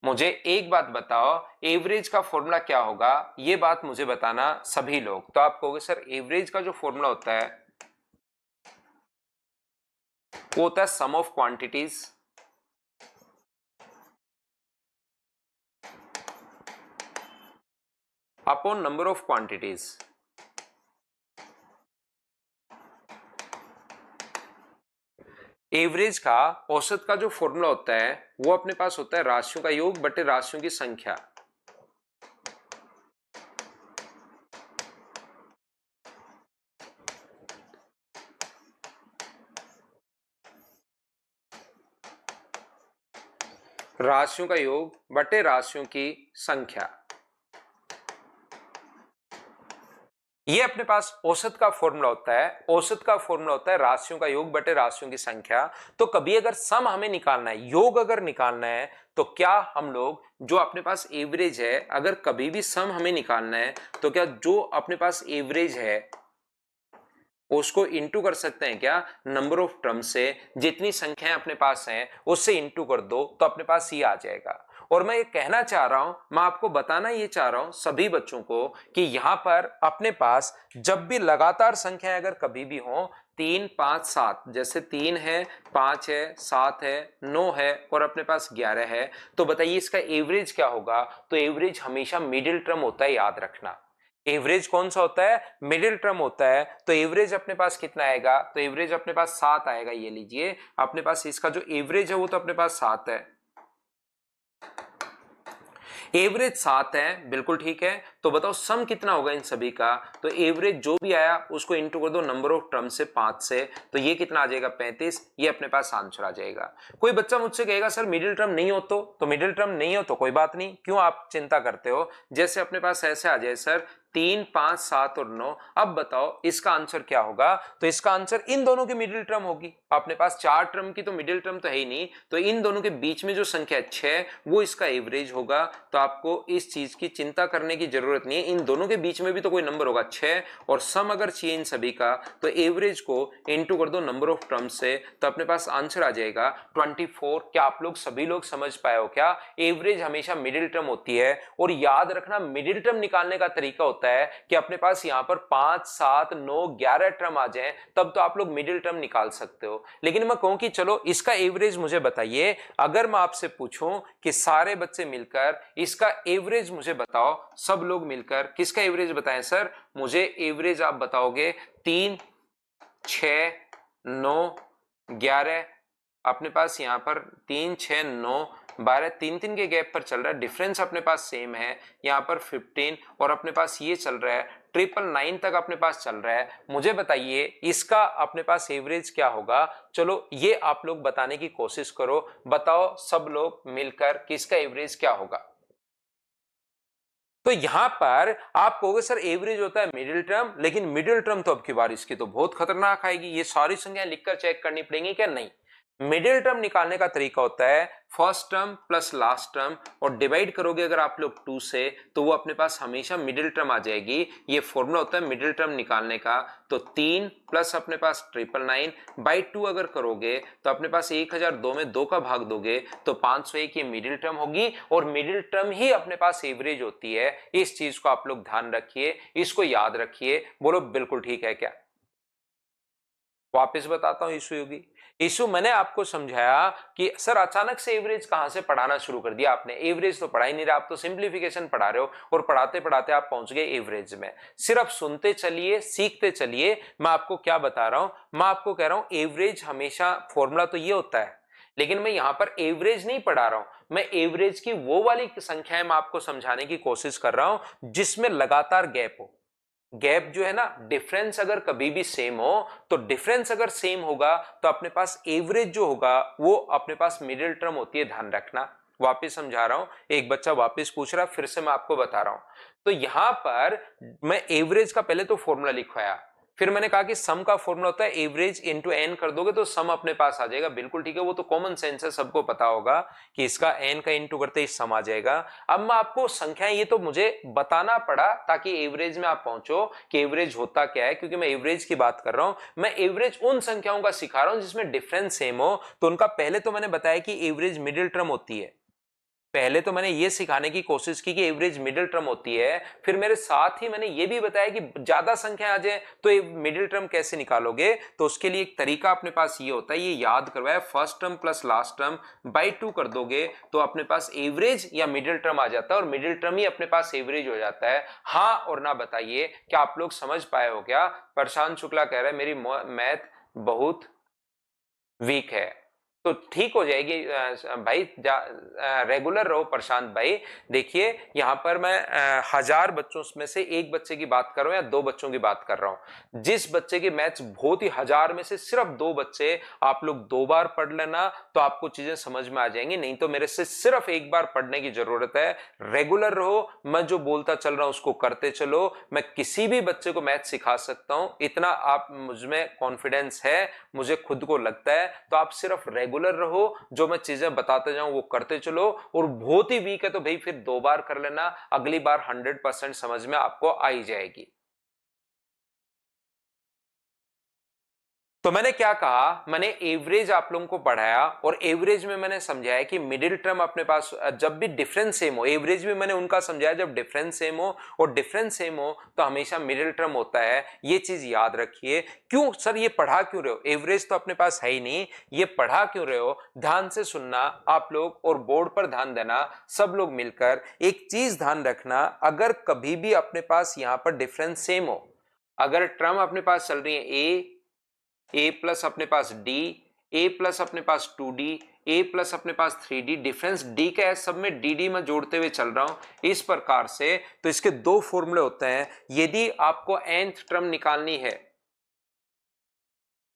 मुझे, एक बात बताओ एवरेज का फॉर्मूला क्या होगा, ये बात मुझे बताना सभी लोग। तो आप कहोगे सर एवरेज का जो फॉर्मूला होता है वो होता है sum of quantities upon number of quantities. Average का, औसत का जो फॉर्मूला होता है वो अपने पास होता है राशियों का योग बटे राशियों की संख्या। राशियों का योग बटे राशियों की संख्या, ये अपने पास औसत का फॉर्मूला होता है। औसत का फॉर्मूला होता है राशियों का योग बटे राशियों की संख्या। तो कभी अगर सम हमें निकालना है, योग अगर निकालना है, तो क्या हम लोग जो अपने पास एवरेज है, अगर कभी भी सम हमें निकालना है तो क्या जो अपने पास एवरेज है उसको इंटू कर सकते हैं क्या नंबर ऑफ टर्म से, जितनी संख्याएं अपने पास हैं उससे इंटू कर दो तो अपने पास ये आ जाएगा। और मैं ये कहना चाह रहा हूं, मैं आपको बताना ये चाह रहा हूं सभी बच्चों को कि यहां पर अपने पास जब भी लगातार संख्याएं अगर कभी भी हो 3, 5, 7, जैसे 3 है, 5 है, 7 है, 9 है और अपने पास 11 है, तो बताइए इसका एवरेज क्या होगा। तो एवरेज हमेशा मिडिल टर्म होता है, याद रखना। एवरेज कौन सा होता है, मिडिल टर्म होता है। तो एवरेज अपने पास कितना आएगा, तो एवरेज अपने पास 7 आएगा। ये लीजिए अपने पास इसका जो एवरेज है वो तो अपने पास 7 है, एवरेज 7 है, बिल्कुल ठीक है। तो बताओ सम कितना होगा इन सभी का, तो एवरेज जो भी आया उसको इंटू कर दो नंबर ऑफ टर्म से 5 से, तो ये कितना आ जाएगा 35, ये अपने पास आंसर आ जाएगा। कोई बच्चा मुझसे कहेगा सर मिडिल टर्म नहीं हो, तो मिडिल टर्म नहीं हो तो कोई बात नहीं, क्यों आप चिंता करते हो। जैसे अपने पास ऐसे आ जाए सर 3, 5, 7 और 9, अब बताओ इसका आंसर क्या होगा। तो इसका आंसर इन दोनों की मिडिल टर्म होगी। अपने पास 4 टर्म की तो मिडिल टर्म तो है ही नहीं, तो इन दोनों के बीच में जो संख्या 6 वो इसका एवरेज होगा। तो आपको इस चीज की चिंता करने की जरूरत नहीं है, इन दोनों के बीच में भी तो कोई नंबर होगा 6, और सम अगर चाहिए इन सभी का तो एवरेज को इंटू कर दो नंबर ऑफ टर्म से, तो अपने पास आंसर आ जाएगा 24। क्या आप लोग सभी लोग समझ पाए हो क्या, एवरेज हमेशा मिडिल टर्म होती है। और याद रखना मिडिल टर्म निकालने का तरीका होता होता है कि अपने पास यहाँ पर 5, 7, 9, 11 टर्म आ जाएं, तब तो आप लोग मिडिल टर्म निकाल सकते हो। लेकिन मैं कहूं कि चलो इसका एवरेज मुझे बताइए, अगर मैं आपसे पूछूं कि सारे बच्चे मिलकर इसका एवरेज मुझे बताओ, सब लोग मिलकर किसका एवरेज बताएं सर? मुझे एवरेज आप बताओगे 3, 6, 9, 11, अपने पास यहाँ पर 3, 6, 9, 12, 3 के गैप पर चल रहा है, डिफरेंस अपने पास सेम है, यहाँ पर 15 और अपने पास ये चल रहा है 999 तक अपने पास चल रहा है। मुझे बताइए इसका अपने पास एवरेज क्या होगा? चलो ये आप लोग बताने की कोशिश करो, बताओ सब लोग मिलकर कि इसका एवरेज क्या होगा। तो यहां पर आप कहोगे सर एवरेज होता है मिडिल टर्म, लेकिन मिडिल टर्म तो अब की बार इसकी तो बहुत खतरनाक आएगी, ये सारी संख्याएं लिखकर चेक करनी पड़ेंगी क्या? नहीं, मिडिल टर्म निकालने का तरीका होता है first term plus last term और डिवाइड करोगे अगर आप लोग 2 से, तो वो अपने पास हमेशा मिडिल टर्म आ जाएगी। ये फॉर्मूला होता है मिडिल टर्म निकालने का। तो 3 प्लस अपने पास 999 बाई 2 अगर करोगे तो अपने पास 1002 में 2 का भाग दोगे तो 501 ये मिडिल टर्म होगी और मिडिल टर्म ही अपने पास एवरेज होती है। इस चीज को आप लोग ध्यान रखिए, इसको याद रखिए। बोलो बिल्कुल ठीक है क्या? वापस बताता हूं इशू योगी, इशू मैंने आपको समझाया कि सर अचानक से एवरेज कहां से पढ़ाना शुरू कर दिया आपने? एवरेज तो पढ़ा ही नहीं रहा, आप तो सिंप्लीफिकेशन पढ़ा रहे हो और पढ़ाते पढ़ाते आप पहुंच गए एवरेज में। सिर्फ सुनते चलिए, सीखते चलिए। मैं आपको क्या बता रहा हूं? मैं आपको कह रहा हूं एवरेज हमेशा फॉर्मूला तो ये होता है, लेकिन मैं यहां पर एवरेज नहीं पढ़ा रहा हूं, मैं एवरेज की वो वाली संख्याएं मैं आपको समझाने की कोशिश कर रहा हूं जिसमें लगातार गैप हो। गैप जो है ना, डिफरेंस अगर कभी भी सेम हो तो डिफरेंस अगर सेम होगा तो अपने पास एवरेज जो होगा वो अपने पास मिडिल टर्म होती है, ध्यान रखना। वापस समझा रहा हूं, एक बच्चा वापस पूछ रहा, फिर से मैं आपको बता रहा हूं। तो यहां पर मैं एवरेज का पहले तो फॉर्मूला लिखवाया, फिर मैंने कहा कि सम का फॉर्मूला होता है एवरेज इनटू एन कर दोगे तो सम अपने पास आ जाएगा। बिल्कुल ठीक है, वो तो कॉमन सेंस है, सबको पता होगा कि इसका एन का इनटू करते ही सम आ जाएगा। अब मैं आपको संख्याएं, ये तो मुझे बताना पड़ा ताकि एवरेज में आप पहुंचो कि एवरेज होता क्या है, क्योंकि मैं एवरेज की बात कर रहा हूं। मैं एवरेज उन संख्याओं का सिखा रहा हूं जिसमें डिफरेंस सेम हो। तो उनका पहले तो मैंने बताया कि एवरेज मिडिल टर्म होती है, पहले तो मैंने ये सिखाने की कोशिश की कि एवरेज मिडिल टर्म होती है। फिर मेरे साथ ही मैंने ये भी बताया कि ज्यादा संख्या आ जाए तो ये मिडिल टर्म कैसे निकालोगे। तो उसके लिए एक तरीका अपने पास ये होता है, ये याद करवाया, first term plus last term by 2 कर दोगे तो अपने पास एवरेज या मिडिल टर्म आ जाता है और मिडिल टर्म ही अपने पास एवरेज हो जाता है। हाँ और ना बताइए, क्या आप लोग समझ पाए हो क्या? प्रशांत शुक्ला कह रहा है मेरी मैथ बहुत वीक है, तो ठीक हो जाएगी भाई, रेगुलर रहो प्रशांत भाई। देखिए यहां पर मैं 1000 बच्चों में से एक बच्चे की बात कर रहा हूं या 2 बच्चों की बात कर रहा हूं। जिस बच्चे के मैथ्स बहुत ही 1000 में से सिर्फ 2 बच्चे, आप लोग 2 बार पढ़ लेना तो आपको चीजें समझ में आ जाएंगी, नहीं तो मेरे से सिर्फ 1 बार पढ़ने की जरूरत है। रेगुलर रहो, मैं जो बोलता चल रहा हूं उसको करते चलो। मैं किसी भी बच्चे को मैथ सिखा सकता हूं, इतना आप मुझमें कॉन्फिडेंस है, मुझे खुद को लगता है। तो आप सिर्फ रेगुलर रहो, जो मैं चीजें बताते जाऊं वो करते चलो। और बहुत ही वीक है तो भाई फिर 2 बार कर लेना, अगली बार 100% समझ में आपको आ ही जाएगी। तो मैंने क्या कहा, मैंने एवरेज आप लोगों को पढ़ाया और एवरेज में मैंने समझाया कि मिडिल टर्म अपने पास जब भी डिफरेंस सेम हो, एवरेज भी मैंने उनका समझाया जब डिफरेंस सेम हो, और डिफरेंस सेम हो तो हमेशा मिडिल टर्म होता है। ये चीज याद रखिए। क्यों सर ये पढ़ा क्यों रहे हो? एवरेज तो अपने पास है ही नहीं, ये पढ़ा क्यों रहे हो? ध्यान से सुनना आप लोग और बोर्ड पर ध्यान देना, सब लोग मिलकर एक चीज ध्यान रखना, अगर कभी भी अपने पास यहां पर डिफरेंस सेम हो, अगर टर्म अपने पास चल रही है ए प्लस अपने पास डी, ए प्लस अपने पास 2d, ए प्लस अपने पास 3d, डिफरेंस डी का है, सब में डी डी में जोड़ते हुए चल रहा हूं इस प्रकार से। तो इसके 2 फॉर्मूले होते हैं। यदि आपको nth टर्म निकालनी है,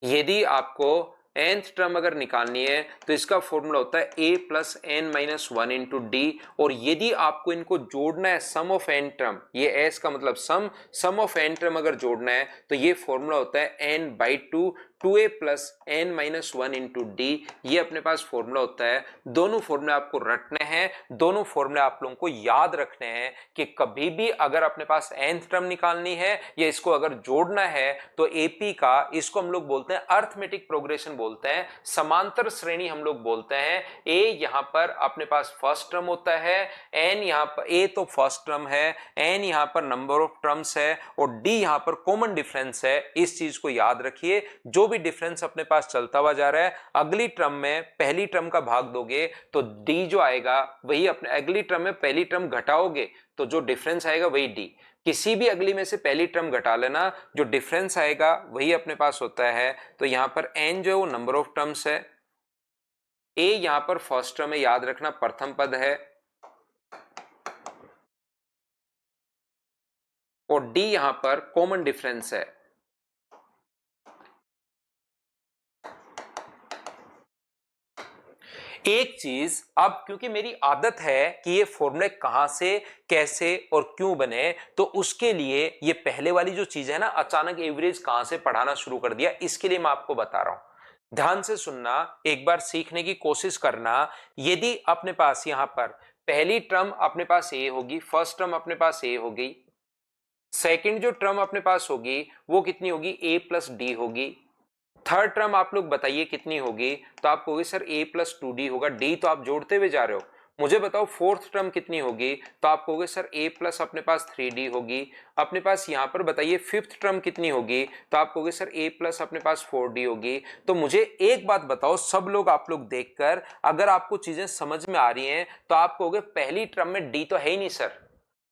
यदि आपको nth टर्म अगर निकालनी है तो इसका फॉर्मूला होता है a plus n minus 1 into d. और यदि आपको इनको जोड़ना है सम ऑफ n टर्म, ये s का मतलब सम ऑफ n टर्म अगर जोड़ना है तो ये फॉर्मूला होता है n by 2, 2a plus n minus 1 into d. ये अपने पास फॉर्मूला होता है। दोनों फॉर्मूले आपको रटने हैं, दोनों फॉर्मूले आप लोगों को याद रखने हैं कि कभी भी अगर अपने पास nth टर्म निकालनी है या इसको अगर जोड़ना है तो एपी का, इसको हम लोग बोलते हैं अर्थमेटिक प्रोग्रेशन बोलते हैं, समांतर श्रेणी हम लोग बोलते हैं। ए यहाँ पर अपने पास फर्स्ट टर्म होता है, एन यहाँ पर ए तो फर्स्ट टर्म है, एन यहाँ पर नंबर ऑफ टर्म्स है और डी यहाँ पर कॉमन डिफरेंस है। इस चीज को याद रखिए, जो भी डिफरेंस अपने पास चलता हुआ जा रहा है, अगली टर्म में पहली टर्म का भाग दोगे तो डी जो आएगा वही अपने, अगली टर्म में पहली टर्म घटाओगे तो जो डिफरेंस आएगा वही डी। किसी भी अगली में से पहली टर्म घटा लेना, जो डिफरेंस आएगा वही अपने पास होता है। तो यहां पर एन जो है वो नंबर ऑफ टर्म्स है, ए यहां पर फर्स्ट टर्म में याद रखना प्रथम पद है और डी यहां पर कॉमन डिफरेंस है। एक चीज अब क्योंकि मेरी आदत है कि ये फॉर्मूले कहां से कैसे और क्यों बने, तो उसके लिए ये पहले वाली जो चीज है ना, अचानक एवरेज कहां से पढ़ाना शुरू कर दिया, इसके लिए मैं आपको बता रहा हूं। ध्यान से सुनना, एक बार सीखने की कोशिश करना। यदि अपने पास यहां पर पहली टर्म अपने पास ए होगी, फर्स्ट टर्म अपने पास ए होगी, सेकेंड जो टर्म अपने पास होगी वो कितनी होगी, ए प्लस डी होगी, थर्ड टर्म आप लोग बताइए कितनी होगी, तो आप कहोगे सर a प्लस 2d होगा, डी तो आप जोड़ते हुए जा रहे हो। मुझे बताओ फोर्थ टर्म कितनी होगी, तो आप कहोगे सर a प्लस अपने पास 3d होगी। अपने पास यहां पर बताइए फिफ्थ टर्म कितनी होगी, तो आप कहोगे सर a प्लस अपने पास 4d होगी। तो मुझे एक बात बताओ, सब लोग आप लोग देखकर अगर आपको चीजें समझ में आ रही हैं तो आप कहोगे पहली टर्म में d तो है ही नहीं सर,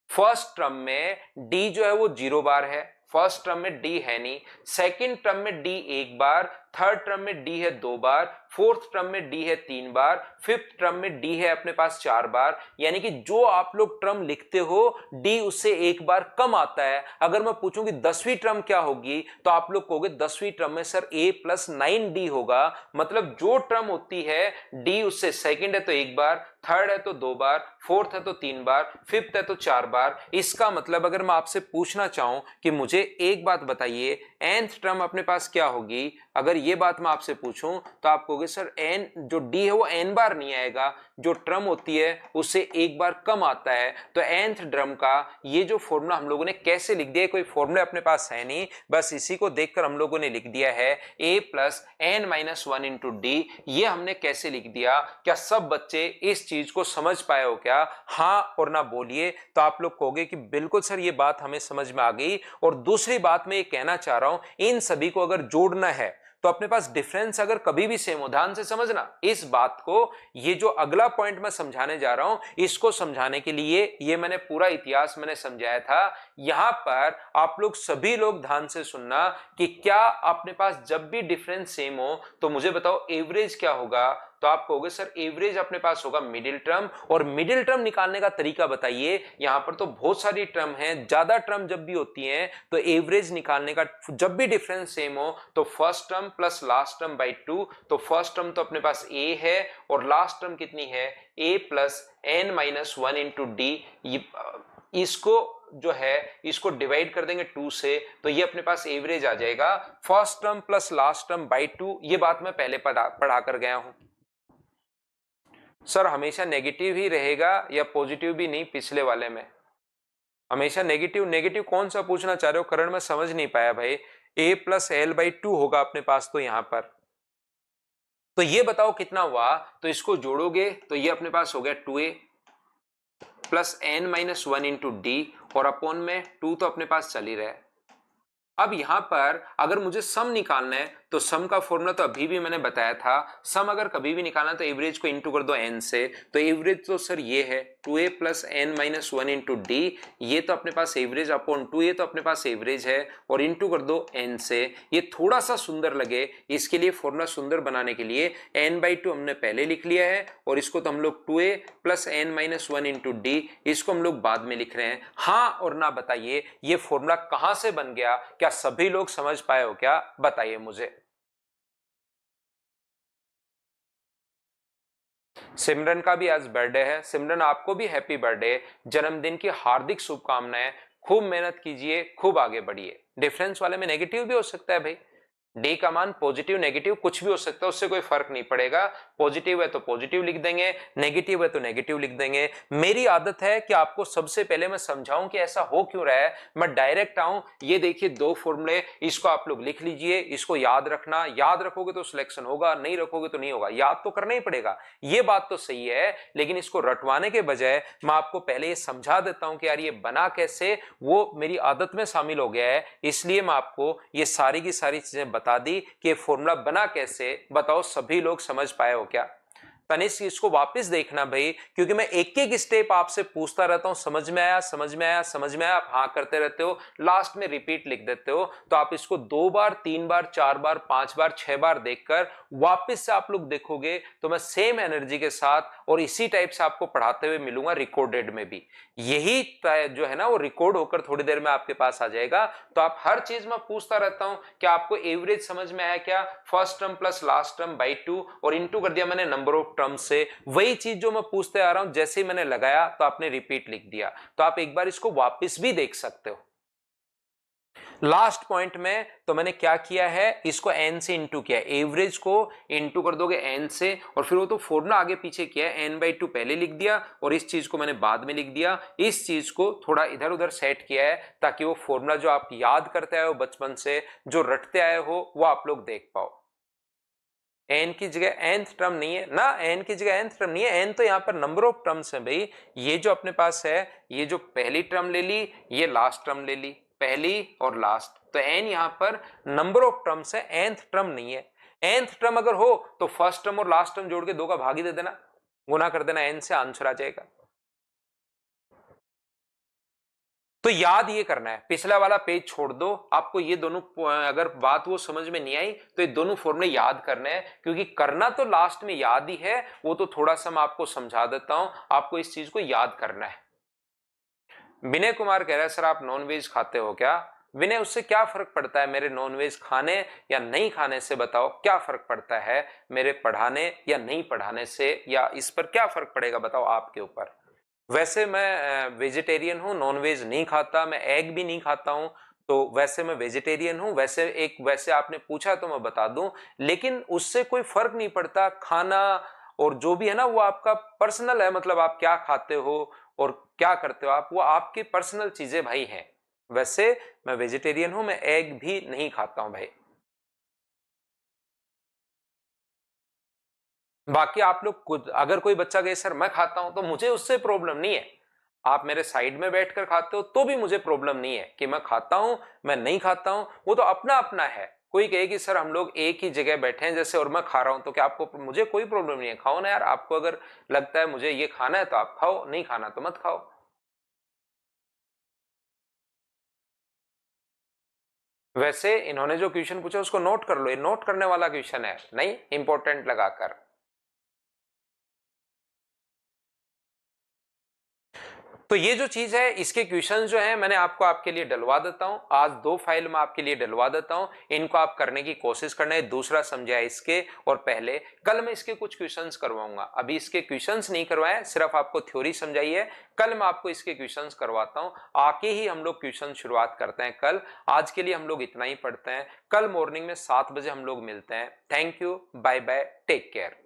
फर्स्ट टर्म में d जो है वो 0 बार है, फर्स्ट टर्म में डी है नहीं, सेकंड टर्म में डी एक बार, थर्ड टर्म में डी है 2 बार, फोर्थ टर्म में डी है 3 बार, फिफ्थ टर्म में डी है अपने पास 4 बार। यानी कि जो आप लोग टर्म लिखते हो डी उससे एक बार कम आता है। अगर मैं पूछूं कि 10वीं टर्म क्या होगी, तो आप लोग कहोगे 10वीं टर्म में सर a प्लस 9d होगा। मतलब जो टर्म होती है डी उससे सेकंड है तो एक बार, थर्ड है तो 2 बार, फोर्थ है तो 3 बार, फिफ्थ है तो 4 बार। इसका मतलब अगर मैं आपसे पूछना चाहूं कि मुझे एक बात बताइए, nth टर्म अपने पास क्या होगी, अगर ये बात मैं आपसे पूछूं तो आप कहोगे सर n जो d है वो n बार नहीं आएगा, जो टर्म होती है उससे एक बार कम आता है। तो nth टर्म का ये जो फॉर्मूला हम लोगों ने कैसे लिख दिया है, कोई फॉर्मूला अपने पास है नहीं, बस इसी को देखकर हम लोगों ने लिख दिया है a plus n minus 1 into d. ये हमने कैसे लिख दिया, क्या सब बच्चे इस चीज को समझ पाए हो क्या? हाँ और ना बोलिए तो आप लोग कहोगे कि बिल्कुल सर ये बात हमें समझ में आ गई। और दूसरी बात मैं ये कहना चाह रहा हूं, इन सभी को अगर जोड़ना है तो अपने पास डिफरेंस अगर कभी भी सेम हो, ध्यान से समझना इस बात को। ये जो अगला पॉइंट मैं समझाने जा रहा हूं, इसको समझाने के लिए ये मैंने पूरा इतिहास मैंने समझाया था। यहां पर आप लोग सभी लोग ध्यान से सुनना कि क्या अपने पास जब भी डिफरेंस सेम हो तो मुझे बताओ एवरेज क्या होगा। तो आप कहोगे सर एवरेज अपने पास होगा मिडिल टर्म। और मिडिल टर्म निकालने का तरीका बताइए। यहां पर तो बहुत सारी टर्म हैं, ज्यादा टर्म जब भी होती हैं तो एवरेज निकालने का, जब भी डिफरेंस सेम हो तो first term plus last term by 2। तो फर्स्ट टर्म तो अपने पास a है और लास्ट टर्म कितनी है, a plus n minus 1 into D. इसको जो है इसको डिवाइड कर देंगे 2 से, तो ये अपने पास एवरेज आ जाएगा first term plus last term by 2। ये बात मैं पहले पढ़ा कर गया हूं। सर हमेशा नेगेटिव ही रहेगा या पॉजिटिव भी नहीं? पिछले वाले में हमेशा नेगेटिव। नेगेटिव कौन सा पूछना चाह रहे हो करण? मैं समझ नहीं पाया भाई। a प्लस एल बाई 2 होगा अपने पास तो यहां पर। तो ये बताओ कितना हुआ, तो इसको जोड़ोगे तो ये अपने पास हो गया 2a plus n minus 1 into d और अपॉन में 2 तो अपने पास चल ही रहा है। अब यहां पर अगर मुझे सम निकालना है तो सम का फॉर्मूला तो अभी भी मैंने बताया था। सम अगर कभी भी निकालना तो एवरेज को इंटू कर दो n से। तो एवरेज तो सर ये है 2a plus n minus 1 into d. ये तो अपने पास एवरेज अपॉन 2a तो अपने पास एवरेज है और इंटू कर दो n से। ये थोड़ा सा सुंदर लगे इसके लिए, फॉर्मूला सुंदर बनाने के लिए n बाई 2 हमने पहले लिख लिया है और इसको तो हम लोग 2a plus n minus 1 into D इसको हम लोग बाद में लिख रहे हैं। हाँ और ना बताइए ये फॉर्मूला कहां से बन गया, क्या सभी लोग समझ पाए हो क्या? बताइए मुझे। सिमरन का भी आज बर्थडे है। सिमरन आपको भी हैप्पी बर्थडे, जन्मदिन की हार्दिक शुभकामनाएं। खूब मेहनत कीजिए, खूब आगे बढ़िए। डिफरेंस वाले में नेगेटिव भी हो सकता है भाई, डी का मान पॉजिटिव नेगेटिव कुछ भी हो सकता है, उससे कोई फर्क नहीं पड़ेगा। पॉजिटिव है तो पॉजिटिव लिख देंगे, नेगेटिव है तो नेगेटिव लिख देंगे। मेरी आदत है कि आपको सबसे पहले मैं समझाऊं कि ऐसा हो क्यों रहा है, मैं डायरेक्ट आऊं। ये देखिए दो फॉर्मूले, इसको आप लोग लिख लीजिए, इसको याद रखना। याद रखोगे तो सिलेक्शन होगा, नहीं रखोगे तो नहीं होगा। याद तो करना ही पड़ेगा, ये बात तो सही है, लेकिन इसको रटवाने के बजाय मैं आपको पहले ये समझा देता हूं कि यार ये बना कैसे, वो मेरी आदत में शामिल हो गया है। इसलिए मैं आपको ये सारी की सारी चीजें बता दी कि फॉर्मूला बना कैसे। बताओ सभी लोग समझ पाए हो क्या? तनिष्क इसको वापस देखना भाई, क्योंकि मैं एक एक स्टेप आपसे पूछता रहता हूं, समझ में आया, समझ में आया, समझ में आया, आप हाँ करते रहते हो, लास्ट में रिपीट लिख देते हो। तो आप इसको 2 बार, 3 बार, 4 बार, 5 बार, 6 बार देखकर वापस से आप लोग देखोगे तो मैं सेम एनर्जी के साथ और इसी टाइप से आपको पढ़ाते हुए मिलूंगा रिकॉर्डेड में भी। यही जो है ना वो रिकॉर्ड होकर थोड़ी देर में आपके पास आ जाएगा। तो आप हर चीज में पूछता रहता हूं कि आपको एवरेज समझ में आया क्या, first term plus last term by 2 और इनटू कर दिया मैंने नंबर ऑफ टर्म से। वही चीज जो मैं पूछते आ रहा हूं, जैसे ही मैंने लगाया तो आपने रिपीट लिख दिया। तो आप एक बार इसको वापस भी देख सकते हो। लास्ट पॉइंट में तो मैंने क्या किया है, इसको n से इंटू किया, एवरेज को इंटू कर दोगे n से, और फिर वो तो फॉर्मूला आगे पीछे किया है, n/2 पहले लिख दिया और इस चीज को मैंने बाद में लिख दिया। इस चीज को थोड़ा इधर उधर सेट किया है ताकि वो फॉर्मूला जो आप याद करते आए हो बचपन से, जो रटते आए हो, वो आप लोग देख पाओ। n की जगह nth टर्म नहीं है ना, n की जगह nth टर्म नहीं है, n तो यहां पर नंबर ऑफ टर्म्स है भाई। ये जो अपने पास है, ये जो पहली टर्म ले ली, ये लास्ट टर्म ले ली, पहली और लास्ट, तो n यहां पर नंबर ऑफ टर्म्स है, nth टर्म नहीं है। nth टर्म अगर हो तो फर्स्ट टर्म और लास्ट टर्म जोड़ के 2 का भाग ही दे देना, गुना कर देना n से, आंसर आ जाएगा। तो याद ये करना है, पिछला वाला पेज छोड़ दो, आपको ये दोनों अगर बात वो समझ में नहीं आई तो ये दोनों फॉर्मूले याद करने हैं, क्योंकि करना तो लास्ट में याद ही है, वो तो थोड़ा सा मैं आपको समझा देता हूं, आपको इस चीज को याद करना है। विनय कुमार कह रहा है सर आप नॉनवेज खाते हो क्या? विनय उससे क्या फर्क पड़ता है मेरे नॉनवेज खाने या नहीं खाने से? बताओ क्या फर्क पड़ता है मेरे पढ़ाने या नहीं पढ़ाने से, या इस पर क्या फर्क पड़ेगा बताओ आपके ऊपर? वैसे मैं वेजिटेरियन हूं, नॉनवेज नहीं खाता, मैं एग भी नहीं खाता हूं, तो वैसे मैं वेजिटेरियन हूं। वैसे आपने पूछा तो मैं बता दूं, लेकिन उससे कोई फर्क नहीं पड़ता। खाना और जो भी है ना वो आपका पर्सनल है, मतलब आप क्या खाते हो और क्या करते हो आप, वो आपकी पर्सनल चीजें भाई हैं। वैसे मैं वेजिटेरियन हूं, मैं एग भी नहीं खाता हूं भाई। बाकी आप लोग खुद, अगर कोई बच्चा कहे सर मैं खाता हूं, तो मुझे उससे प्रॉब्लम नहीं है। आप मेरे साइड में बैठकर खाते हो तो भी मुझे प्रॉब्लम नहीं है कि मैं खाता हूं मैं नहीं खाता हूं, वो तो अपना अपना है। कोई कहे कि सर हम लोग एक ही जगह बैठे हैं जैसे और मैं खा रहा हूं, तो क्या आपको, मुझे कोई प्रॉब्लम नहीं है, खाओ ना यार। आपको अगर लगता है मुझे ये खाना है तो आप खाओ, नहीं खाना तो मत खाओ। वैसे इन्होंने जो क्वेश्चन पूछा उसको नोट कर लो, ये नोट करने वाला क्वेश्चन है, नहीं इंपॉर्टेंट लगाकर। तो ये जो चीज है, इसके क्वेश्चन जो है मैंने आपको आपके लिए डलवा देता हूं, आज 2 फाइल में आपके लिए डलवा देता हूं, इनको आप करने की कोशिश करना है। दूसरा समझा इसके, और पहले कल मैं इसके कुछ क्वेश्चंस करवाऊंगा, अभी इसके क्वेश्चंस नहीं करवाए, सिर्फ आपको थ्योरी समझाई है। कल मैं आपको इसके क्वेश्चंस करवाता हूं, आके ही हम लोग क्वेश्चन शुरुआत करते हैं कल। आज के लिए हम लोग इतना ही पढ़ते हैं, कल मॉर्निंग में 7 बजे हम लोग मिलते हैं। Thank you, bye bye, take care.